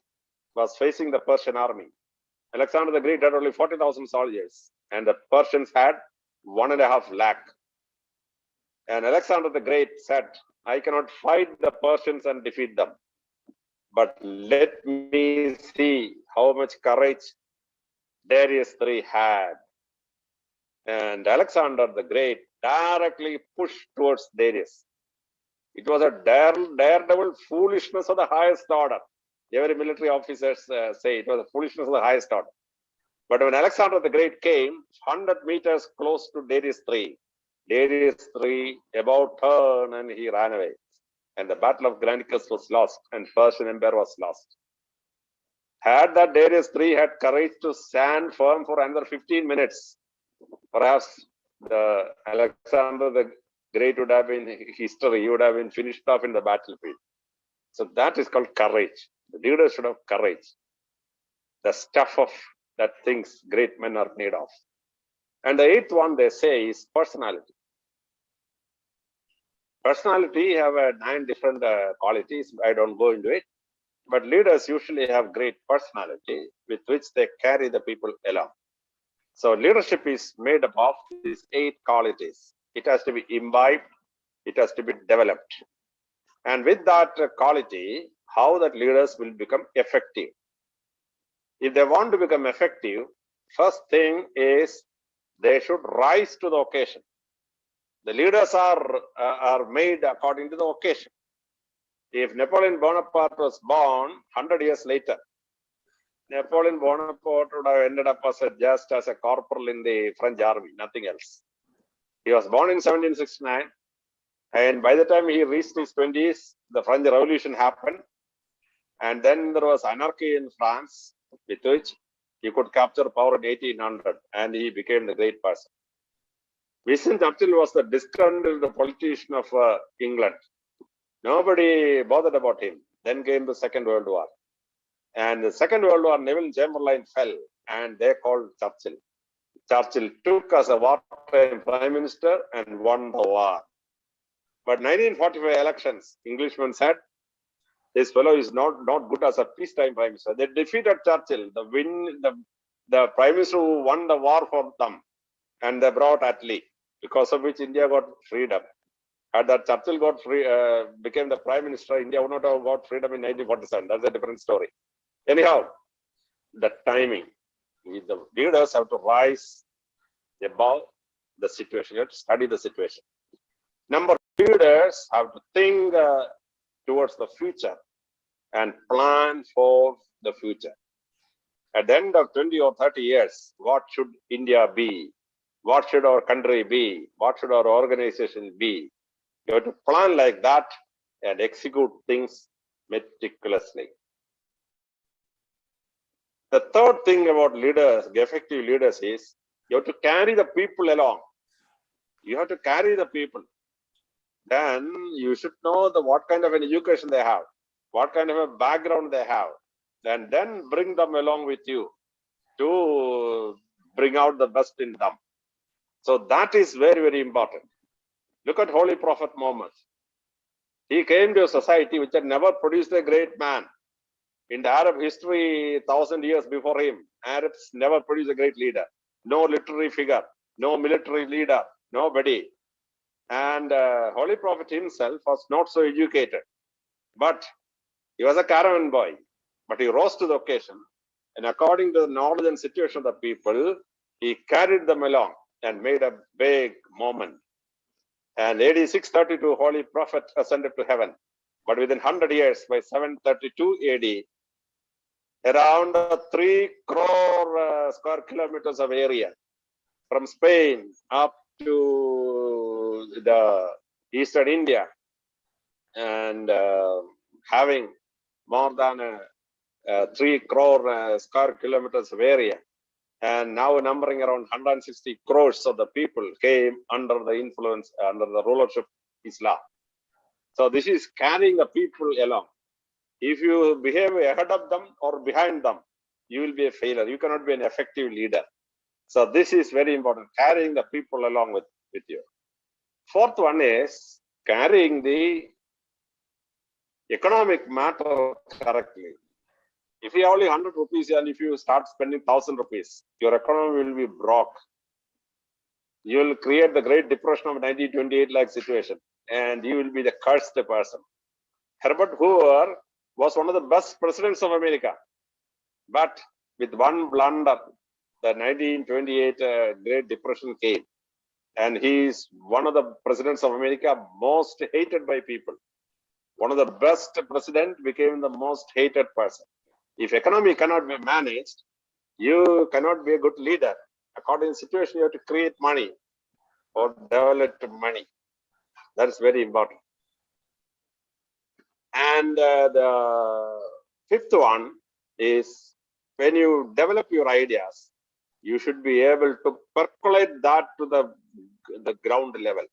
was facing the Persian army. Alexander the Great had only 40,000 soldiers, and the Persians had 1.5 lakh. And Alexander the Great said, I cannot fight the Persians and defeat them. But let me see how much courage Darius III had. And Alexander the Great directly pushed towards Darius. It was a daredevil foolishness of the highest order. Every military officers say it was a foolishness of the highest order. But when Alexander the Great came 100 meters close to Darius III about turned and he ran away. And the Battle of Granicus was lost and Persian Empire was lost. Had that Darius III had courage to stand firm for another 15 minutes, perhaps the Alexander the Great would have been history. He would have been finished off in the battlefield. So that is called courage. The leaders should have courage. The stuff of that things great men are made of. And the eighth one they say is personality. Personality have 9 different qualities. I don't go into it. But leaders usually have great personality with which they carry the people along. So leadership is made up of these 8 qualities. It has to be imbibed, it has to be developed. And with that quality, how that leaders will become effective. If they want to become effective, first thing is they should rise to the occasion. The leaders are made according to the occasion. If Napoleon Bonaparte was born 100 years later, Napoleon Bonaparte would have ended up just as a corporal in the French army, nothing else. He was born in 1769, and by the time he reached his 20s, the French Revolution happened, and then there was anarchy in France, with which he could capture power in 1800, and he became the great person. Winston Churchill was the disgruntled politician of England. Nobody bothered about him. Then came the Second World War. And the Second World War, Neville Chamberlain fell, and they called Churchill. Churchill took as a wartime prime minister and won the war. But 1945 elections, Englishmen said, this fellow is not good as a peacetime prime minister. They defeated Churchill, the prime minister who won the war for them, and they brought Attlee, because of which India got freedom. Had that Churchill got became the prime minister, India would not have got freedom in 1947. That's a different story. Anyhow, the timing. The leaders have to rise above the situation. You have to study the situation. Leaders have to think towards the future and plan for the future. At the end of 20 or 30 years, what should India be? What should our country be? What should our organization be? You have to plan like that and execute things meticulously. The third thing about leaders, effective leaders, is you have to carry the people along. You have to carry the people. Then you should know what kind of an education they have, what kind of a background they have, and then bring them along with you to bring out the best in them. So that is very, very important. Look at Holy Prophet Muhammad. He came to a society which had never produced a great man. In the Arab history, 1,000 years before him, Arabs never produced a great leader. No literary figure, no military leader, nobody. And Holy Prophet himself was not so educated, but he was a caravan boy. But he rose to the occasion, and according to the knowledge and situation of the people, he carried them along and made a big moment. And AD 632, Holy Prophet ascended to heaven. But within 100 years, by 732 AD, around 3 crore square kilometers of area, from Spain up to the eastern India, and having more than 3 crore square kilometers of area, and now numbering around 160 crores of the people came under the influence, under the rulership of Islam. So this is carrying the people along. If you behave ahead of them or behind them, you will be a failure. You cannot be an effective leader. So this is very important, carrying the people along with you. Fourth one is carrying the economic matter correctly. If you have only 100 rupees and if you start spending 1,000 rupees, your economy will be broke. You will create the Great Depression of 1928 like situation, and you will be the cursed person. Herbert Hoover was one of the best presidents of America, but with one blunder, the 1928 Great Depression came, and he is one of the presidents of America most hated by people. One of the best president became the most hated person. If economy cannot be managed, you cannot be a good leader. According to the situation, you have to create money or develop money. That's very important. And the fifth one is when you develop your ideas, you should be able to percolate that to the ground level.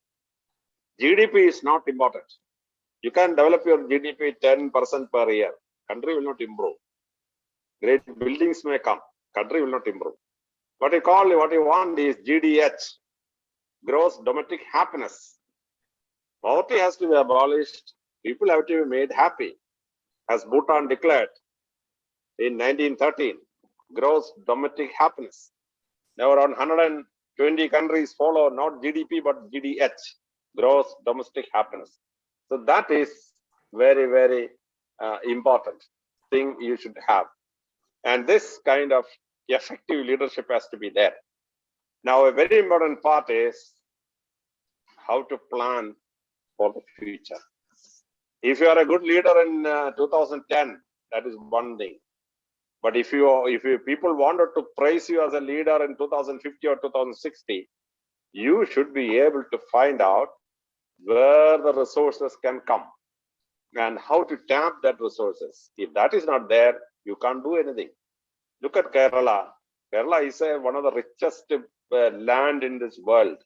GDP is not important. You can develop your GDP 10% per year. Country will not improve. Great buildings may come. Country will not improve. What you want is GDH, gross domestic happiness. Poverty has to be abolished. People have to be made happy. As Bhutan declared in 1913, gross domestic happiness. Now around 120 countries follow not GDP but GDH, gross domestic happiness. So that is very, very important thing you should have. And this kind of effective leadership has to be there. Now, a very important part is how to plan for the future. If you are a good leader in 2010, that is one thing. But if people wanted to praise you as a leader in 2050 or 2060, you should be able to find out where the resources can come and how to tap that resources. If that is not there, you can't do anything. Look at Kerala. Kerala is one of the richest land in this world.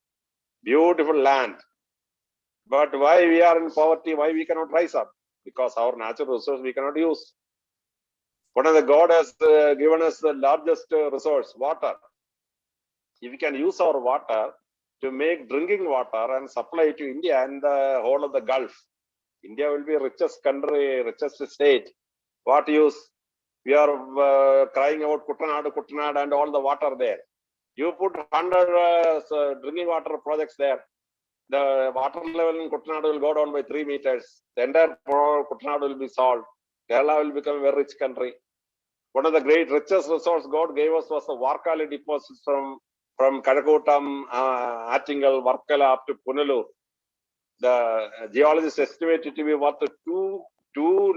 Beautiful land. But why we are in poverty? Why we cannot rise up? Because our natural resource we cannot use. One of the God has given us the largest resource, water. If we can use our water to make drinking water and supply to India and the whole of the Gulf, India will be richest country, richest state. What use? We are crying out Kuttanad and all the water there. You put 100 drinking water projects there. The water level in Kuttanad will go down by 3 meters. The entire Kuttanad will be solved. Kerala will become a very rich country. One of the great richest resource God gave us was the Varkali deposits from Kadakottam, Attingal, Varkala up to Punalur. The geologists estimate it to be worth $2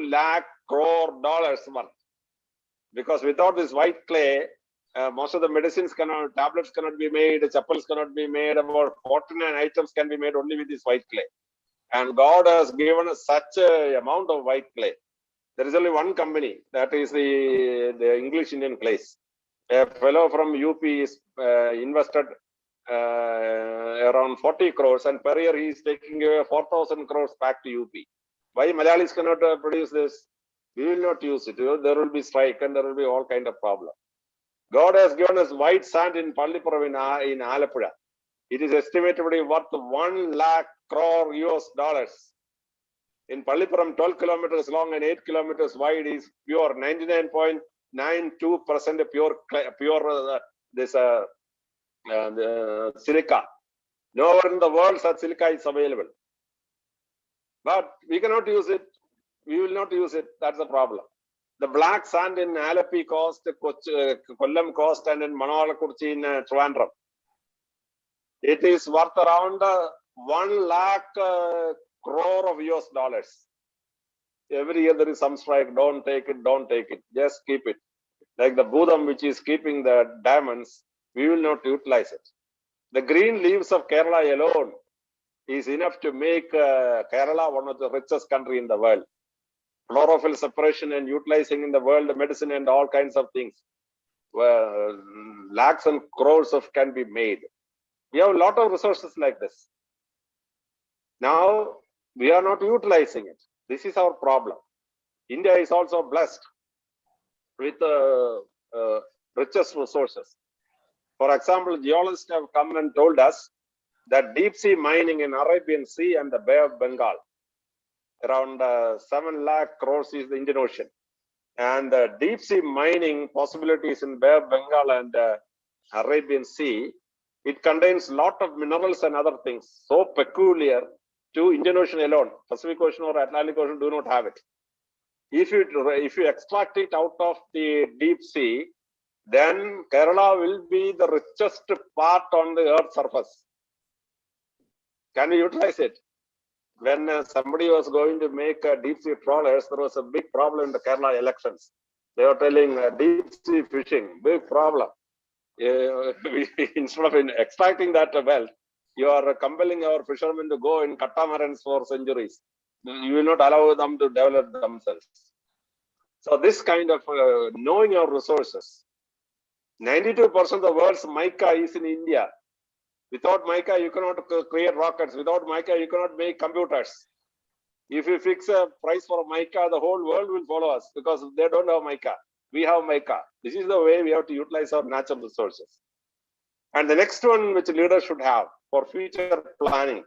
lakh crore worth. Because without this white clay, most of the medicines tablets cannot be made, chappals cannot be made, about 49 items can be made only with this white clay. And God has given us such an amount of white clay. There is only one company, that is the English Indian clays. A fellow from UP is invested around 40 crores, and per year he is taking 4,000 crores back to UP. Why Malayalis cannot produce this? We will not use it. There will be strike and there will be all kind of problem. God has given us white sand in Pallipuram in Alappuzha. It is estimated to be worth 1 lakh crore US dollars. In Pallipuram, 12 kilometers long and 8 kilometers wide is pure, 99.92% pure silica. Nowhere in the world such silica is available. But we cannot use it. We will not use it. That's the problem. The black sand in Alleppey coast, Kollam coast, and in Manalakurchi in Trivandrum. It is worth around 1 lakh crore of US dollars. Every year there is some strike. Don't take it. Don't take it. Just keep it. Like the Budam, which is keeping the diamonds, we will not utilize it. The green leaves of Kerala alone is enough to make Kerala one of the richest country in the world. Chlorophyll separation and utilizing in the world medicine and all kinds of things. Lakhs and crores of can be made. We have a lot of resources like this. Now we are not utilizing it. This is our problem. India is also blessed with richest resources. For example, geologists have come and told us that deep sea mining in Arabian Sea and the Bay of Bengal, around 7 lakh crores is the Indian Ocean. And deep sea mining possibilities in Bay of Bengal and Arabian Sea, it contains a lot of minerals and other things so peculiar to Indian Ocean alone. Pacific Ocean or Atlantic Ocean do not have it. If you extract it out of the deep sea, then Kerala will be the richest part on the earth's surface. Can we utilize it? When somebody was going to make deep sea trawlers, there was a big problem in the Kerala elections. They were telling deep sea fishing, big problem. Instead of extracting that wealth, you are compelling our fishermen to go in catamarans for centuries. You will not allow them to develop themselves. So this kind of knowing our resources. 92% of the world's mica is in India. Without mica, you cannot create rockets. Without mica, you cannot make computers. If you fix a price for mica, the whole world will follow us because they don't have mica. We have mica. This is the way we have to utilize our natural resources. And the next one which leaders should have for future planning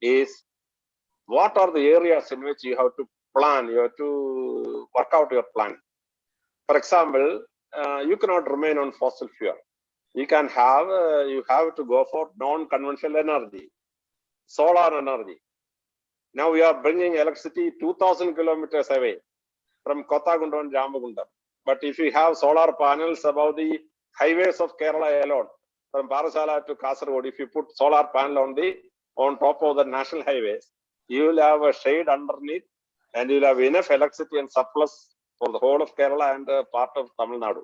is what are the areas in which you have to plan, you have to work out your plan. For example, you cannot remain on fossil fuel. you have to go for non-conventional energy, solar energy. Now we are bringing electricity 2,000 kilometers away from Kottagundam and Ramagundam. But if you have solar panels above the highways of Kerala alone, from Parasala to Kasaragod, if you put solar panel on top of the national highways, you will have a shade underneath and you will have enough electricity and surplus for the whole of Kerala and part of Tamil Nadu.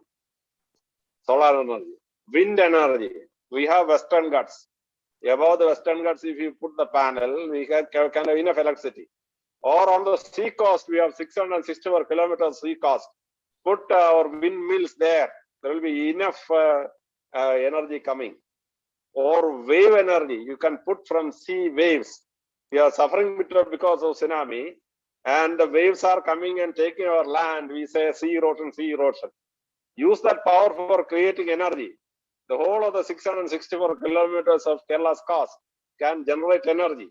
Solar energy. Wind energy. We have Western Ghats. Above the Western Ghats, if you put the panel, we can have enough electricity. Or on the sea coast, we have 664 kilometers sea coast. Put our windmills there. There will be enough energy coming. Or wave energy. You can put from sea waves. We are suffering because of tsunami. And the waves are coming and taking our land. We say sea erosion, sea erosion. Use that power for creating energy. The whole of the 664 kilometers of Kerala's coast can generate energy.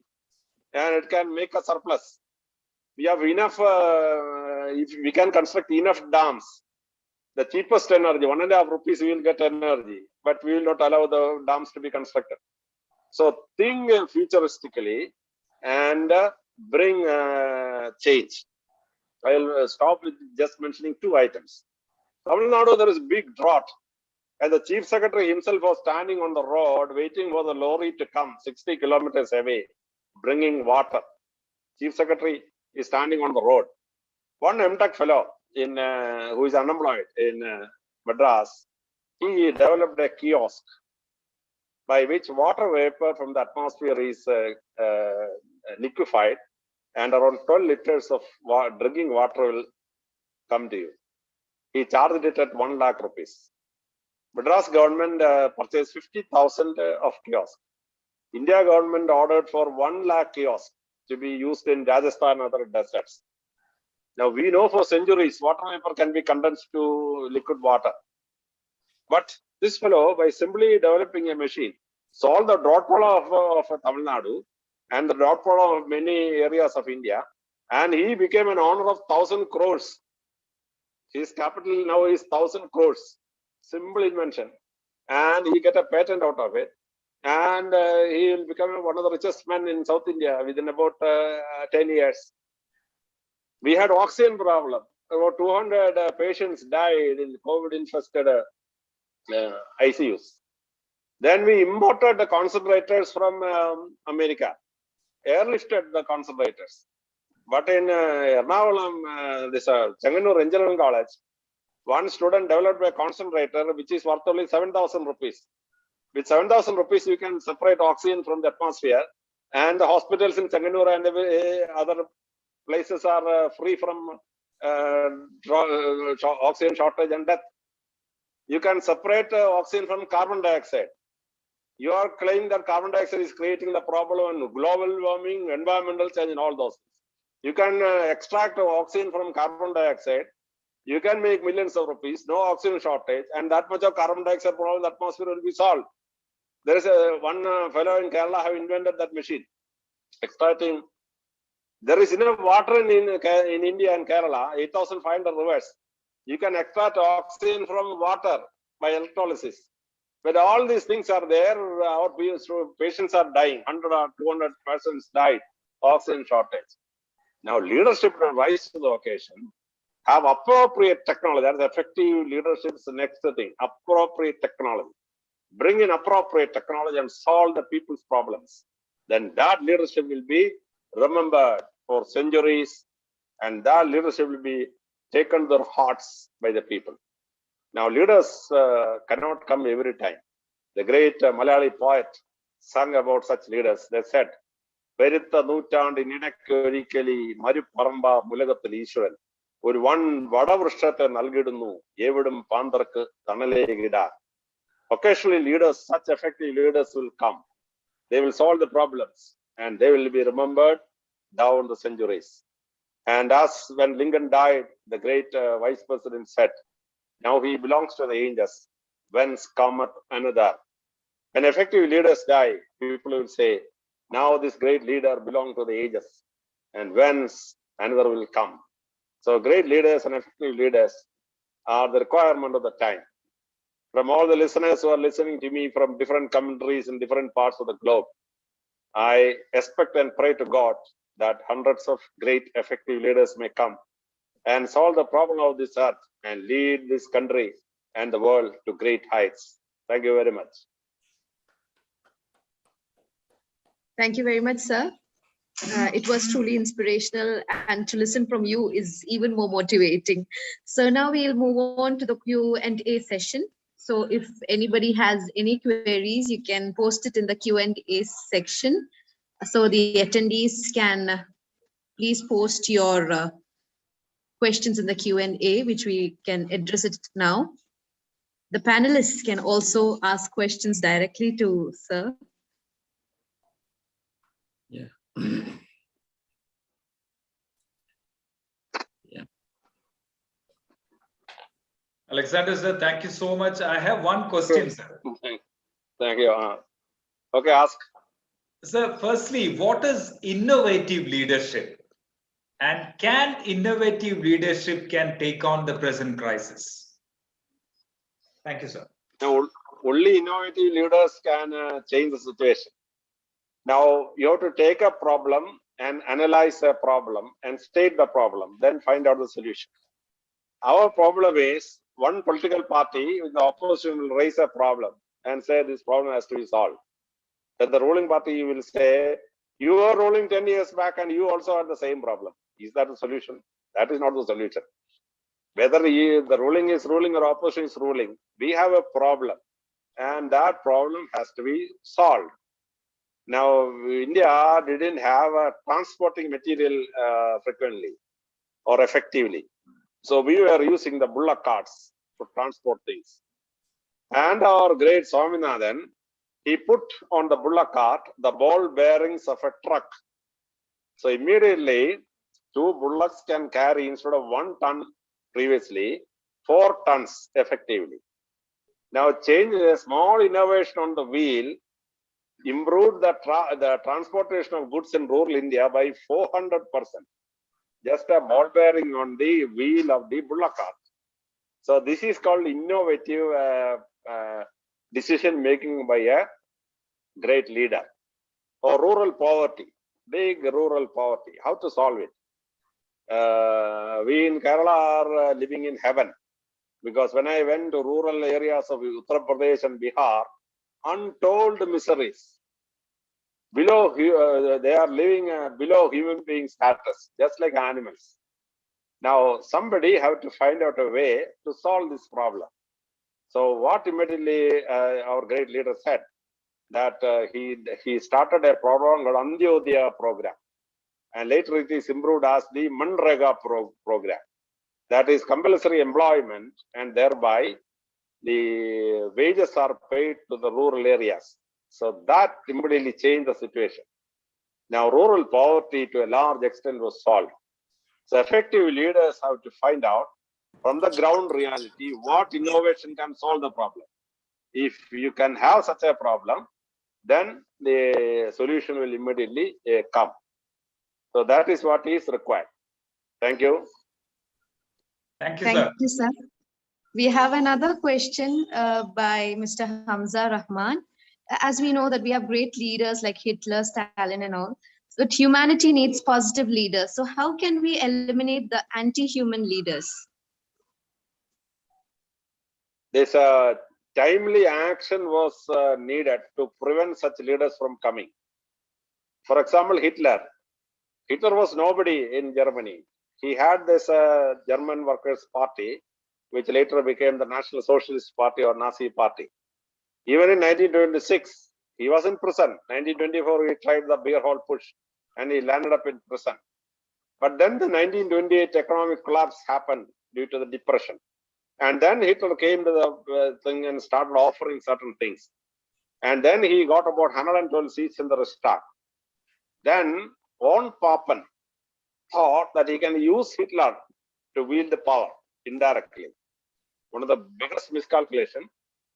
And it can make a surplus. We have enough, if we can construct enough dams, the cheapest energy, 1.5 rupees, we will get energy, but we will not allow the dams to be constructed. So think futuristically and bring change. I will stop with just mentioning 2 items. Tamil Nadu, there is big drought. And the chief secretary himself was standing on the road, waiting for the lorry to come 60 kilometers away, bringing water. Chief secretary is standing on the road. One MTech fellow who is unemployed in Madras, he developed a kiosk by which water vapor from the atmosphere is liquefied and around 12 liters of drinking water will come to you. He charged it at 1 lakh rupees. Madras government purchased 50,000 of kiosks. India government ordered for 1 lakh kiosks to be used in Rajasthan and other deserts. Now we know for centuries water vapor can be condensed to liquid water. But this fellow, by simply developing a machine, solved the drought problem of Tamil Nadu and the drought problem of many areas of India, and he became an owner of 1,000 crores. His capital now is 1,000 crores. Simple invention. And he get a patent out of it. And he will become one of the richest men in South India within about 10 years. We had oxygen problem. About 200 patients died in COVID-infested ICUs. Then we imported the concentrators from America, airlifted the concentrators. But in Ernakulam, this Changanur Engineering College, one student developed a concentrator which is worth only 7,000 rupees. With 7,000 rupees, you can separate oxygen from the atmosphere, and the hospitals in Changanur and other places are free from oxygen shortage and death. You can separate oxygen from carbon dioxide. You are claiming that carbon dioxide is creating the problem and global warming, environmental change, and all those things. You can extract oxygen from carbon dioxide. You can make millions of rupees, no oxygen shortage, and that much of carbon dioxide problem in the atmosphere will be solved. There is one fellow in Kerala have invented that machine, extracting. There is enough water in India and Kerala, 8,500 rivers. You can extract oxygen from water by electrolysis. But all these things are there, our patients are dying, 100 or 200 persons died, oxygen shortage. Now leadership will rise to the occasion, have appropriate technology. That is effective leadership is the next thing, appropriate technology. Bring in appropriate technology and solve the people's problems. Then that leadership will be remembered for centuries, and that leadership will be taken to their hearts by the people. Now leaders cannot come every time. The great Malayali poet sang about such leaders. They said, "Peritha നൂറ്റാണ്ടിനിടയ്ക്കൊരിക്കലി മരുപ്പറമ്പ മുലകത്തിൽ ഈശ്വരൻ ഒരു one വടവൃക്ഷത്തെ നൽകിടുന്നു എവിടും പാന്തർക്ക് തണലേകിടാൻ." Occasionally leaders, such effective leaders will come. They will solve the problems and they will be remembered down the centuries. And as when Lincoln died, the great vice president said, now he belongs to the angels, whence cometh another. When effective leaders die, people will say, now this great leader belongs to the ages, and whence another will come. So great leaders and effective leaders are the requirement of the time. from all the listeners who are listening to me from different countries in different parts of the globe, I expect and pray to God that hundreds of great effective leaders may come and solve the problem of this earth and lead this country and the world to great heights. Thank you very much. Thank you very much, sir. It was truly inspirational, and to listen from you is even more motivating. So now we'll move on to the Q&A session. So if anybody has any queries, you can post it in the Q&A section. So the attendees can please post your questions in the Q&A, which we can address it now. The panelists can also ask questions directly to sir. Yeah. Yeah. Alexander, sir, thank you so much. I have one question, sir. Thank you. Okay, ask. Sir, firstly, what is innovative leadership? And can innovative leadership can take on the present crisis? Thank you, sir. Now, only innovative leaders can change the situation. Now, you have to take a problem and analyze a problem and state the problem, then find out the solution. Our problem is one political party in the opposition will raise a problem and say this problem has to be solved. Then the ruling party will say, you were ruling 10 years back and you also had the same problem. Is that the solution? That is not the solution. Whether the ruling is ruling or opposition is ruling, we have a problem and that problem has to be solved. Now, India didn't have a transporting material frequently or effectively. So we were using the bullock carts to transport things. And our great Swaminathan, he put on the bullock cart the ball bearings of a truck. So immediately, 2 bullocks can carry, instead of 1 ton previously, 4 tons effectively. Now, change a small innovation on the wheel improved the transportation of goods in rural India by 400%. Just a ball bearing on the wheel of the bullock cart. So this is called innovative decision making by a great leader. Or rural poverty, big rural poverty. How to solve it? We in Kerala are living in heaven, because when I went to rural areas of Uttar Pradesh and Bihar, untold miseries. Below, they are living below human being status, just like animals. Now, somebody have to find out a way to solve this problem. So what immediately our great leader said, that he started a program called Antyodaya program. And later it is improved as the Manrega program. That is compulsory employment, and thereby the wages are paid to the rural areas. So that immediately changed the situation. Now rural poverty to a large extent was solved. So effective leaders have to find out from the ground reality what innovation can solve the problem. If you can have such a problem, then the solution will immediately come. So that is what is required. Thank you. Thank you, Thank sir. you, sir. We have another question by Mr. Hamza Rahman. As we know that we have great leaders like Hitler, Stalin and all, but humanity needs positive leaders. So how can we eliminate the anti-human leaders? This timely action was needed to prevent such leaders from coming. For example, Hitler. Hitler was nobody in Germany. He had this German Workers' Party, which later became the National Socialist Party or Nazi Party. Even in 1926, he was in prison. 1924, he tried the beer hall push and he landed up in prison. But then the 1928 economic collapse happened due to the depression. And then Hitler came to the thing and started offering certain things. And then he got about 112 seats in the Reichstag. Then von Papen thought that he can use Hitler to wield the power indirectly. One of the biggest miscalculation,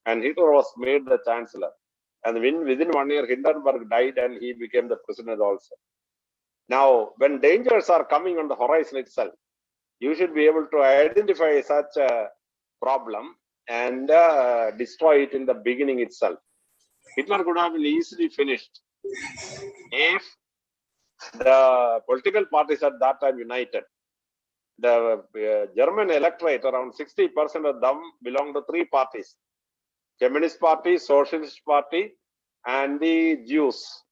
and Hitler was made the chancellor. And within 1 year, Hindenburg died and he became the president also. Now, when dangers are coming on the horizon itself, you should be able to identify such a problem and destroy it in the beginning itself. Hitler could have been easily finished if the political parties at that time united. The German electorate, around 60% of them belong to three parties: Communist Party, Socialist Party, and the Jews.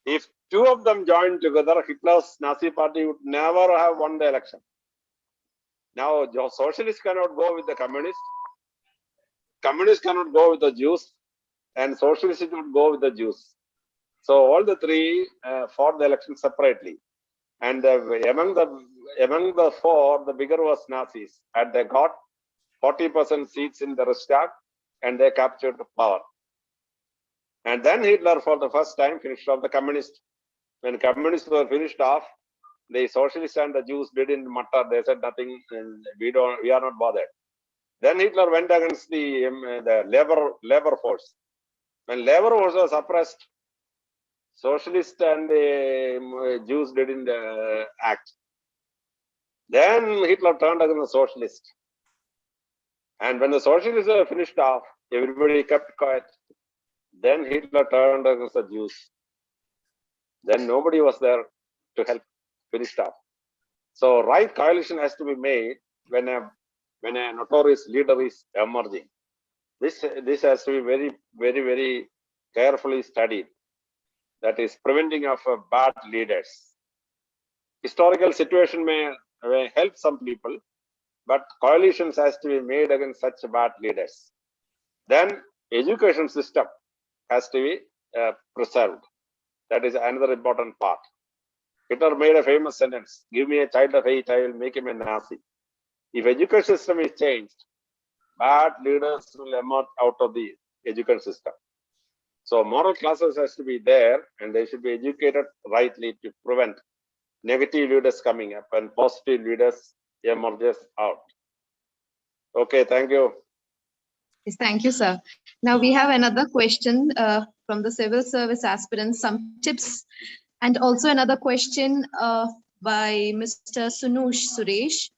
If two of them joined together, Hitler's Nazi party would never have won the election. Now, socialists cannot go with the communists, communists cannot go with the Jews, and socialists would go with the Jews. So all the three fought the election separately. And among the four, the bigger was Nazis, and they got 40% seats in the Reichstag, and they captured power. And then Hitler, for the first time, finished off the communists. When communists were finished off, the socialists and the Jews didn't matter. They said nothing, and we are not bothered. Then Hitler went against the labor force. When labor force was suppressed, socialists and the Jews didn't act. Then Hitler turned against the socialists. And when the socialists were finished off, everybody kept quiet. Then Hitler turned against the Jews. Then nobody was there to help finish off. So right coalition has to be made when a notorious leader is emerging. This has to be very, very, very carefully studied. That is preventing of bad leaders. Historical situation may help some people, but coalitions has to be made against such bad leaders. Then education system has to be preserved. That is another important part. Hitler made a famous sentence: "Give me a child of 8, I will make him a Nazi." If education system is changed, bad leaders will emerge out of the education system. So moral classes has to be there, and they should be educated rightly to prevent negative leaders coming up and positive leaders emerges out. Okay, thank you. Yes, thank you, sir. Now we have another question from the civil service aspirants, some tips, and also another question by Mr. Sunush Suresh.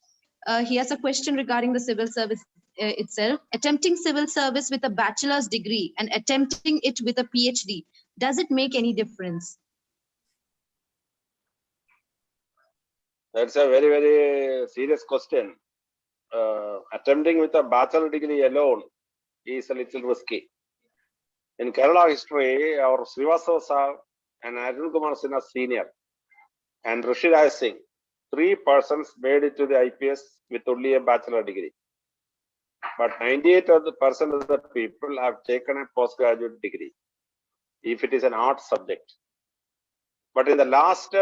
He has a question regarding the civil service itself. Attempting civil service with a bachelor's degree and attempting it with a PhD, does it make any difference? That's a very, very serious question. Attempting with a bachelor degree alone is a little risky. In Kerala history, our Srivastava Sir and Arun Kumar Sinha Senior and Rishiraj Singh, 3 persons made it to the IPS with only a bachelor degree. But 98% of the people have taken a postgraduate degree, if it is an art subject. But in the last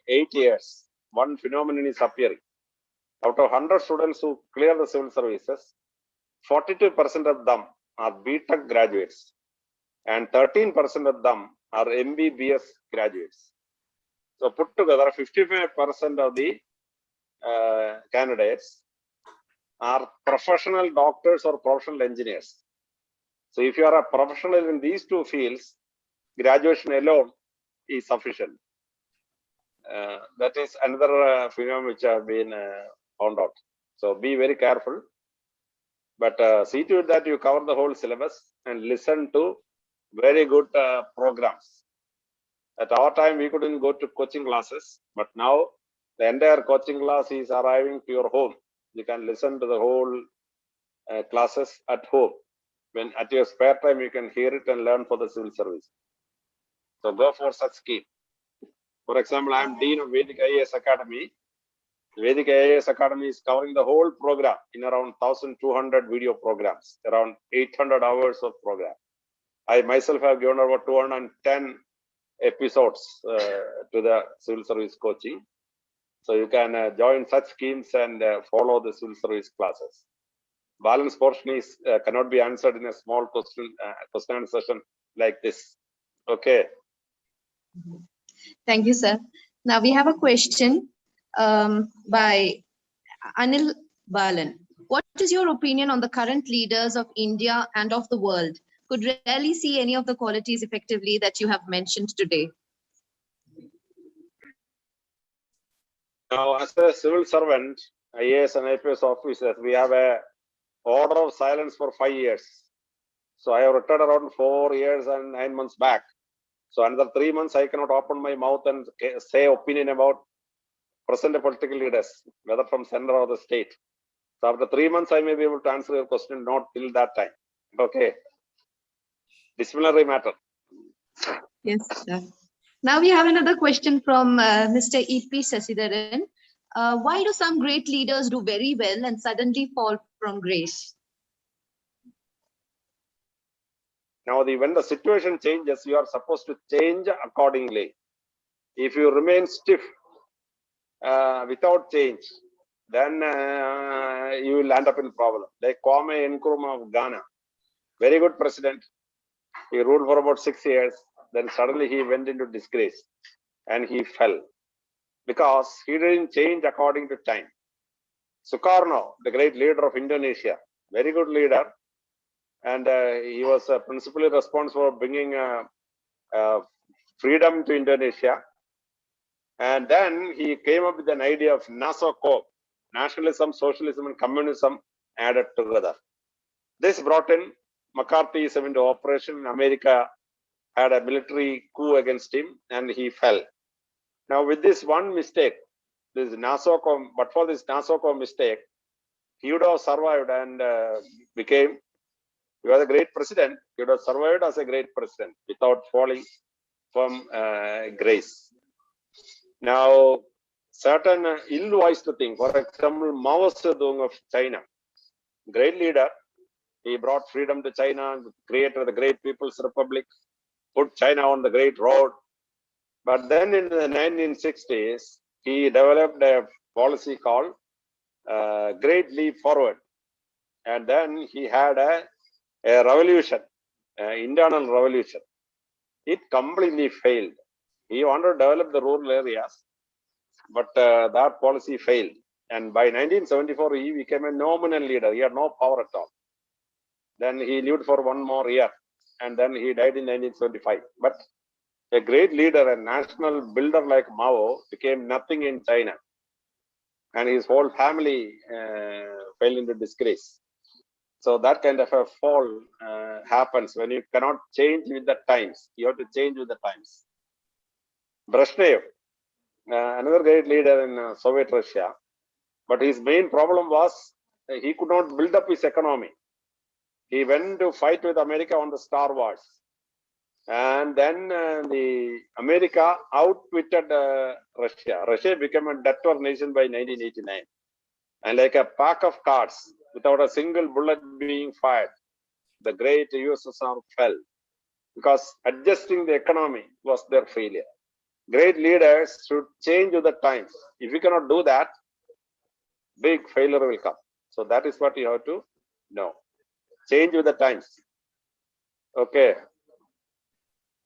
8 years, one phenomenon is appearing. Out of 100 students who clear the civil services, 42% of them are BTech graduates, and 13% of them are MBBS graduates. So put together, 55% of the candidates are professional doctors or professional engineers. So if you are a professional in these 2 fields, graduation alone is sufficient. That is another phenomenon which have been found out. So be very careful, but see to it that you cover the whole syllabus and listen to very good programs. At our time, we couldn't go to coaching classes, but now the entire coaching class is arriving to your home. You can listen to the whole classes at home. When at your spare time, you can hear it and learn for the civil service. So go for such scheme. For example, I am Dean of Vedic IAS Academy. Vedic IAS Academy is covering the whole program in around 1,200 video programs, around 800 hours of program. I myself have given over 210 episodes to the civil service coaching. So you can join such schemes and follow the civil service classes. Balance portion is cannot be answered in a small question and session like this. Okay. Thank you, sir. Now we have a question by Anil Balan. What is your opinion on the current leaders of India and of the world? Could rarely see any of the qualities effectively that you have mentioned today. Now, as a civil servant, IAS and IPS officers, we have a order of silence for 5 years. So I have retired around 4 years and 9 months back. So another 3 months, I cannot open my mouth and say opinion about present political leaders, whether from center or the state. So after 3 months, I may be able to answer your question, not till that time. Okay. Disciplinary matter. Yes, sir. Now we have another question from Mr. E.P. Sasidaran. Why do some great leaders do very well and suddenly fall from grace? Now, when the situation changes, you are supposed to change accordingly. If you remain stiff without change, then you will end up in problem. Like Kwame Nkrumah of Ghana, very good president. He ruled for about 6 years. Then suddenly he went into disgrace and he fell because he didn't change according to time. Sukarno, the great leader of Indonesia, very good leader, and he was principally responsible for bringing freedom to Indonesia. And then he came up with an idea of NASOCO, nationalism, socialism, and communism added together. This brought in McCarthyism into operation. America had a military coup against him and he fell. Now, with this one mistake, this NASOCO, but for this NASOCO mistake, he would have survived and became, he was a great president, he would have survived as a great president without falling from grace. Now, certain ill-wised thing, for example, Mao Zedong of China, great leader, he brought freedom to China, created the Great People's Republic, put China on the great road. But then in the 1960s, he developed a policy called Great Leap Forward. And then he had a revolution, internal revolution. It completely failed. He wanted to develop the rural areas, but that policy failed. And by 1974, he became a nominal leader. He had no power at all. Then he lived for 1 more year, and then he died in 1975. But a great leader, a national builder like Mao, became nothing in China. And his whole family fell into disgrace. So that kind of a fall happens when you cannot change with the times. You have to change with the times. Brezhnev, another great leader in Soviet Russia, but his main problem was he could not build up his economy. He went to fight with America on the Star Wars. And then the America outwitted Russia. Russia became a debtor nation by 1989. And like a pack of cards, without a single bullet being fired, the great USSR fell because adjusting the economy was their failure. Great leaders should change with the times. If you cannot do that, big failure will come. So that is what you have to know. Change with the times. Okay.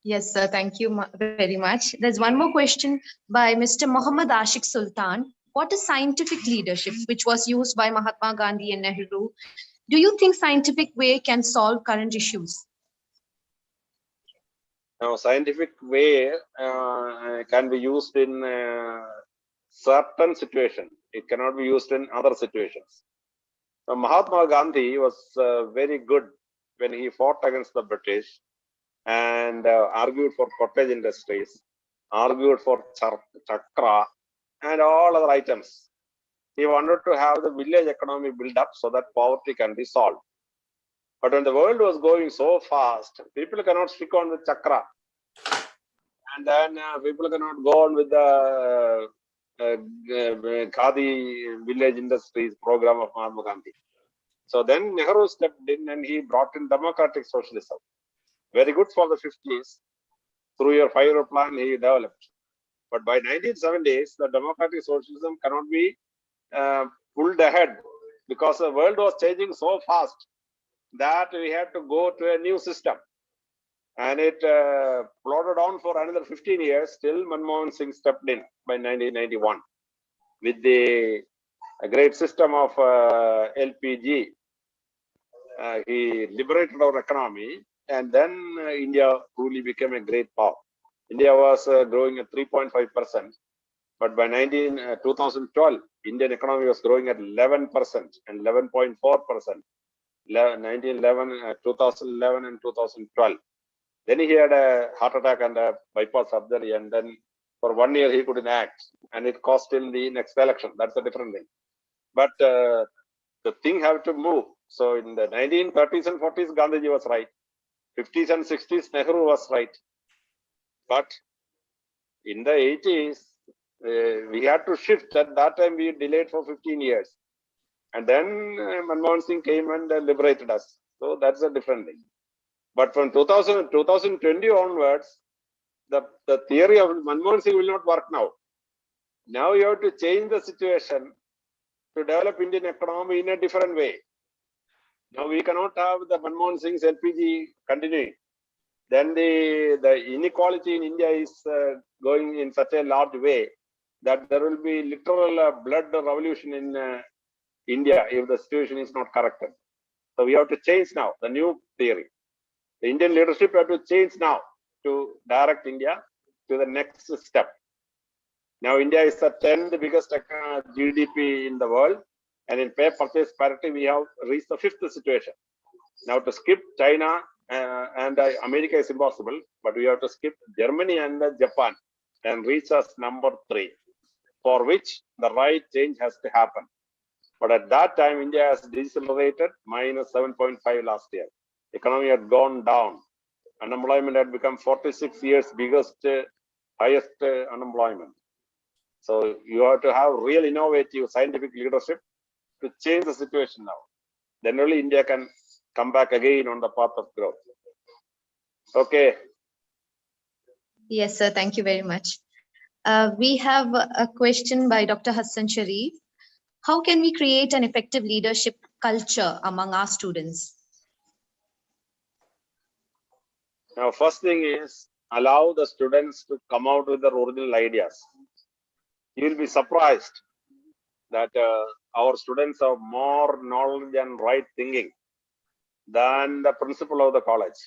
Yes, sir. Thank you very much. There's one more question by Mr. Muhammad Ashik Sultan. What is scientific leadership, which was used by Mahatma Gandhi and Nehru? Do you think scientific way can solve current issues? Now, scientific way can be used in certain situations. It cannot be used in other situations. Now, Mahatma Gandhi was very good when he fought against the British and argued for cottage industries, argued for chakra and all other items. He wanted to have the village economy built up so that poverty can be solved. But when the world was going so fast, people cannot stick on with chakra. And then people cannot go on with the Khadi village industries program of Mahatma Gandhi. So then Nehru stepped in and he brought in democratic socialism. Very good for the 50s. Through your 5-year plan, he developed. But by 1970s, the democratic socialism cannot be pulled ahead because the world was changing so fast that we had to go to a new system. And it plodded on for another 15 years till Manmohan Singh stepped in by 1991 with the great system of LPG. He liberated our economy, and then India truly became a great power. India was growing at 3.5%, but by 2012, Indian economy was growing at 11% and 11.4%. 1911, 2011 and 2012. Then he had a heart attack and a bypass surgery, and then for 1 year he couldn't act, and it cost him the next election. That's a different thing. But the thing have to move. So in the 1930s and 40s, Gandhiji was right. 50s and 60s, Nehru was right. But in the 80s, we had to shift. At that time, we delayed for 15 years. And then Manmohan Singh came and liberated us. So that's a different thing. But from 2020 onwards, the theory of Manmohan Singh will not work now. Now you have to change the situation to develop Indian economy in a different way. Now we cannot have the Manmohan Singh's LPG continuing. Then the inequality in India is going in such a large way that there will be literal blood revolution in India if the situation is not corrected. So we have to change now, the new theory. The Indian leadership have to change now to direct India to the next step. Now India is the 10th biggest GDP in the world, and in pay purchase parity we have reached the 5th situation. Now to skip China and America is impossible, but we have to skip Germany and Japan and reach us number 3, for which the right change has to happen. But at that time, India has decelerated minus 7.5 last year. Economy had gone down. Unemployment had become 46 years biggest, highest unemployment. So you have to have real innovative scientific leadership to change the situation now. Then only India can come back again on the path of growth. Okay. Yes, sir. Thank you very much. We have a question by Dr. Hassan Sharif. How can we create an effective leadership culture among our students? Now, first thing is allow the students to come out with their original ideas. You will be surprised that our students have more knowledge and right thinking than the principal of the college.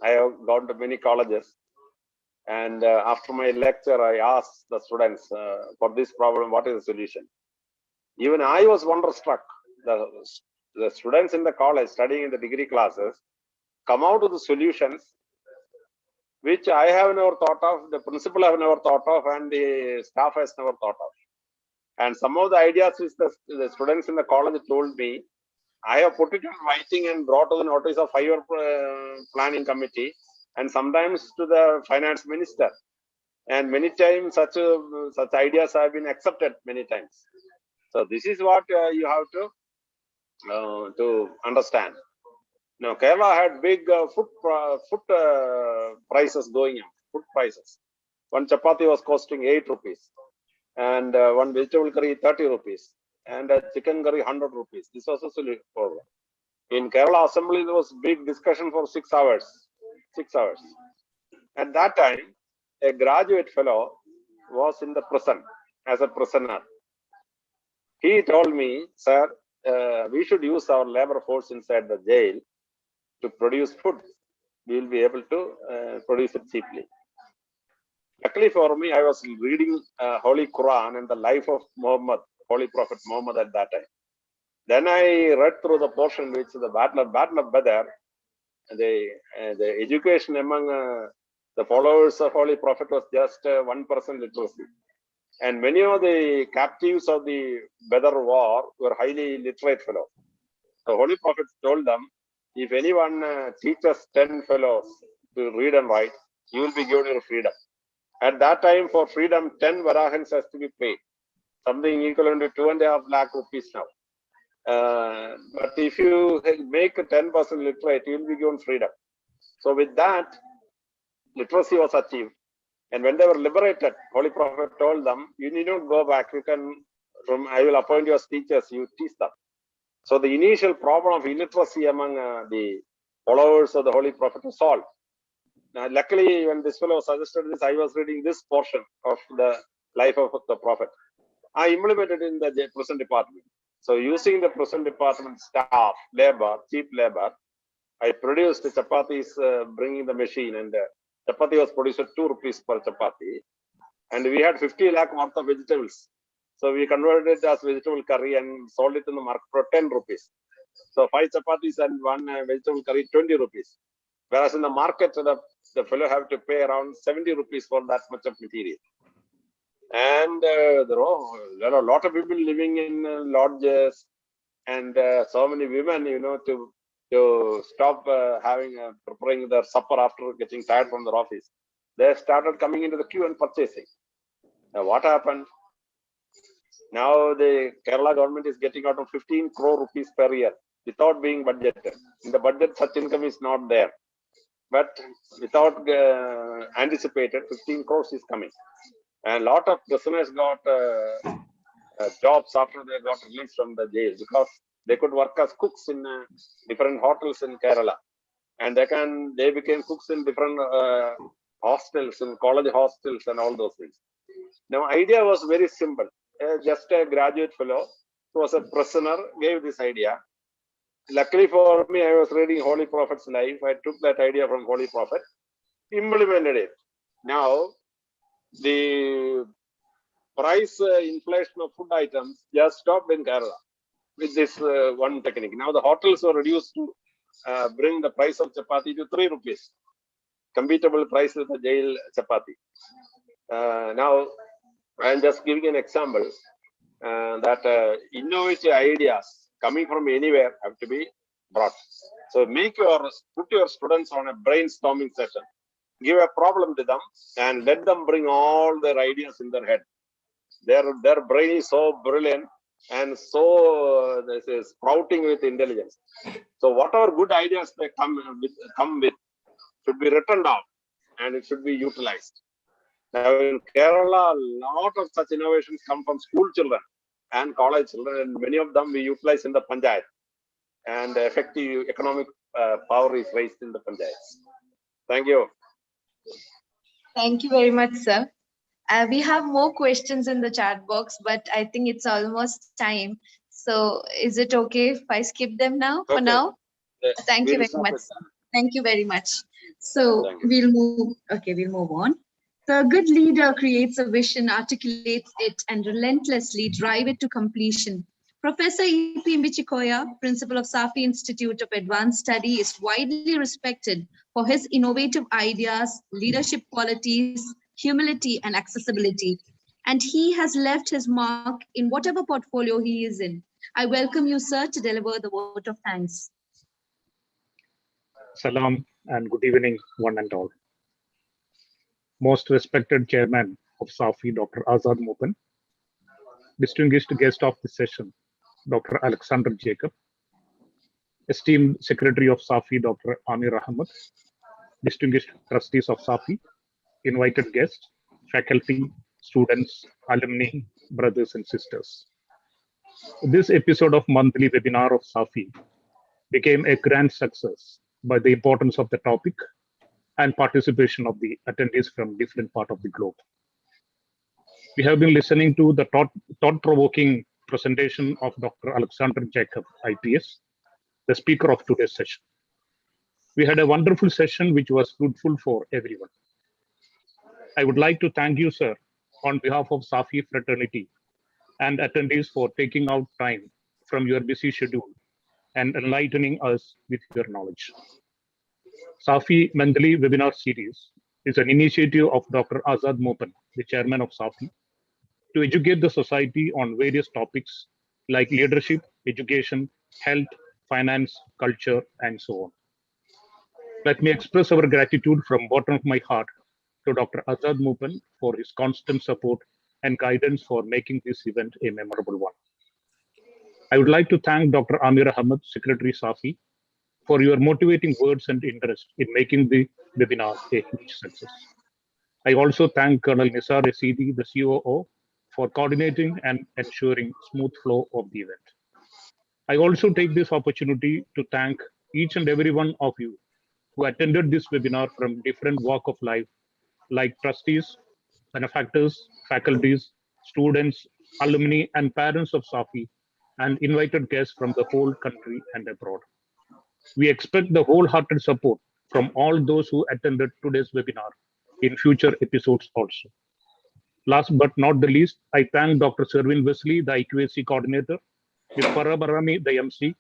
I have gone to many colleges, and after my lecture, I asked the students for this problem, what is the solution? Even I was wonderstruck. The students in the college studying in the degree classes come out with the solutions which I have never thought of, the principal have never thought of, and the staff has never thought of. And some of the ideas which the students in the college told me, I have put it in writing and brought to the notice of 5-year planning committee, and sometimes to the finance minister. And many times such ideas have been accepted many times. So this is what you have to understand. Now Kerala had big food prices going on. Food prices. One chapati was costing 8 rupees, and one vegetable curry 30 rupees, and a chicken curry 100 rupees. This was also problem. In Kerala Assembly, there was big discussion for 6 hours. 6 hours. At that time, a graduate fellow was in the prison as a prisoner. He told me, sir, we should use our labor force inside the jail to produce food. We will be able to produce it cheaply. Luckily for me, I was reading Holy Quran and the life of Muhammad, Holy Prophet Muhammad at that time. Then I read through the portion which the Battle of Badr, the education among the followers of Holy Prophet was just 1% literacy. And many of the captives of the Badr war were highly literate fellows. The Holy Prophet told them, if anyone teaches 10 fellows to read and write, you will be given your freedom. At that time, for freedom, 10 varahans has to be paid, something equivalent to 2.5 lakh rupees now. But if you make 10% literate, you will be given freedom. So with that, literacy was achieved. And when they were liberated, Holy Prophet told them, you need not go back. You can, I will appoint you as teachers, you teach them. So the initial problem of illiteracy among the followers of the Holy Prophet was solved. Now, luckily, when this fellow suggested this, I was reading this portion of the life of the Prophet. I implemented in the prison department. So using the prison department staff, labor, cheap labor, I produced the chapatis, bringing the machine, and chapati was produced at 2 rupees per chapati. And we had 50 lakh worth of vegetables. So we converted it as vegetable curry and sold it in the market for 10 rupees. So 5 chapatis and 1 vegetable curry, 20 rupees. Whereas in the market, the fellow have to pay around 70 rupees for that much of material. And there are a lot of people living in lodges, and so many women, to stop preparing their supper after getting tired from their office. They started coming into the queue and purchasing. Now, what happened? Now the Kerala government is getting out of 15 crore rupees per year without being budgeted. In the budget, such income is not there. But without anticipated, 15 crores is coming. And a lot of prisoners got jobs after they got released from the jail, because they could work as cooks in different hotels in Kerala. And they became cooks in different hostels, in college hostels and all those things. Now, idea was very simple. Just a graduate fellow who was a prisoner gave this idea. Luckily for me, I was reading Holy Prophet's life. I took that idea from Holy Prophet, implemented it. Now, the price inflation of food items just stopped in Kerala with this one technique. Now, the hotels were reduced to bring the price of chapati to 3 rupees, compatible price with the jail chapati. Now, I'm just giving an example that innovative ideas coming from anywhere have to be brought. So put your students on a brainstorming session. Give a problem to them and let them bring all their ideas in their head. Their brain is so brilliant and so sprouting with intelligence. So whatever good ideas they come with should be written down and it should be utilized. Now in Kerala, a lot of such innovations come from school children and college children, and many of them we utilize in the panchayat, and effective economic power is raised in the panchayats. Thank you. Thank you very much, sir. We have more questions in the chat box, but I think it's almost time. So is it okay if I skip them now for now? Thank you very much. Thank you very much. So we'll move on. The good leader creates a vision, articulates it, and relentlessly drive it to completion. Professor E.P. Mbichikoya, principal of Safi Institute of Advanced Study, is widely respected for his innovative ideas, leadership qualities, humility, and accessibility. And he has left his mark in whatever portfolio he is in. I welcome you, sir, to deliver the vote of thanks. Salam and good evening, one and all. Most respected chairman of Safi, Dr. Azad Mopan, distinguished guest of the session, Dr. Alexander Jacob, esteemed secretary of Safi, Dr. Amir Ahmed, distinguished trustees of Safi, invited guests, faculty, students, alumni, brothers and sisters. This episode of monthly webinar of Safi became a grand success by the importance of the topic and participation of the attendees from different parts of the globe. We have been listening to the thought-provoking presentation of Dr. Alexander Jacob, IPS, the speaker of today's session. We had a wonderful session which was fruitful for everyone. I would like to thank you, sir, on behalf of Safi fraternity and attendees for taking out time from your busy schedule and enlightening us with your knowledge. Safi monthly webinar series is an initiative of Dr. Azad Mopan, the chairman of Safi, to educate the society on various topics like leadership, education, health, finance, culture, and so on. Let me express our gratitude from bottom of my heart to Dr. Azad Mopan for his constant support and guidance for making this event a memorable one. I would like to thank Dr. Amir Ahmed, Secretary Safi, for your motivating words and interest in making the webinar a huge success. I also thank Colonel Nisar Esidi, the COO, for coordinating and ensuring smooth flow of the event. I also take this opportunity to thank each and every one of you who attended this webinar from different walk of life, like trustees, benefactors, faculties, students, alumni, and parents of Safi, and invited guests from the whole country and abroad. We expect the wholehearted support from all those who attended today's webinar in future episodes also. Last but not the least, I thank Dr. Sherwin Wesley, the IQAC coordinator, Ms. Farah Barami, the MC,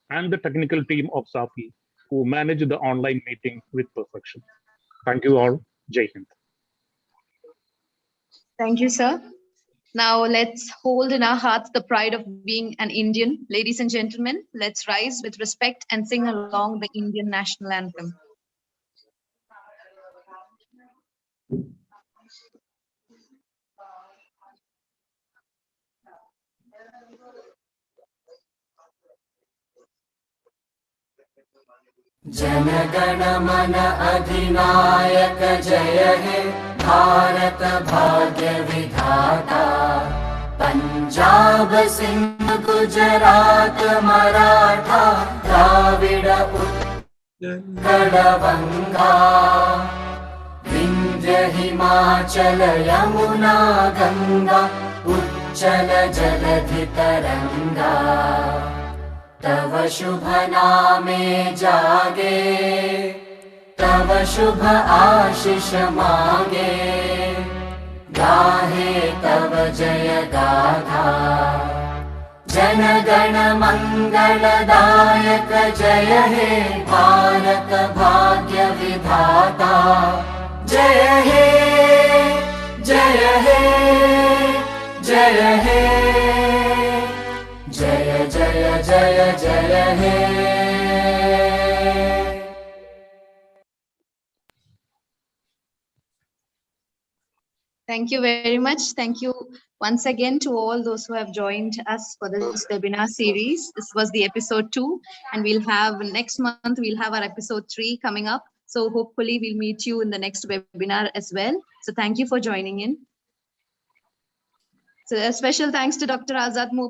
and the technical team of Safi who managed the online meeting with perfection. Thank you all. Jai Hind. Thank you, sir. Now let's hold in our hearts the pride of being an Indian. Ladies and gentlemen, let's rise with respect and sing along the Indian national anthem. जनगण मन अधिनायक जय हे भारत भाग्य विधाता पंजाब सिंध गुजरात मराठा द्राविड उत्कल बंगा विंध्य हिमाचल यमुना गंगा उच्चल जलधि तरंगा तव शुभ नामे जागे तव शुभ आशीष मांगे गाहे तव जय गाथा जन गण मंगलदायक जय हे भारत भाग्य विधाता जय हे जय हे जय हे जय जय जय जय हे Thank you very much. Thank you once again to all those who have joined us for this webinar series. This was the episode 2, and we'll have next month, we'll have our episode 3 coming up. So hopefully we'll meet you in the next webinar as well. So thank you for joining in. So a special thanks to Dr. Azad Mopan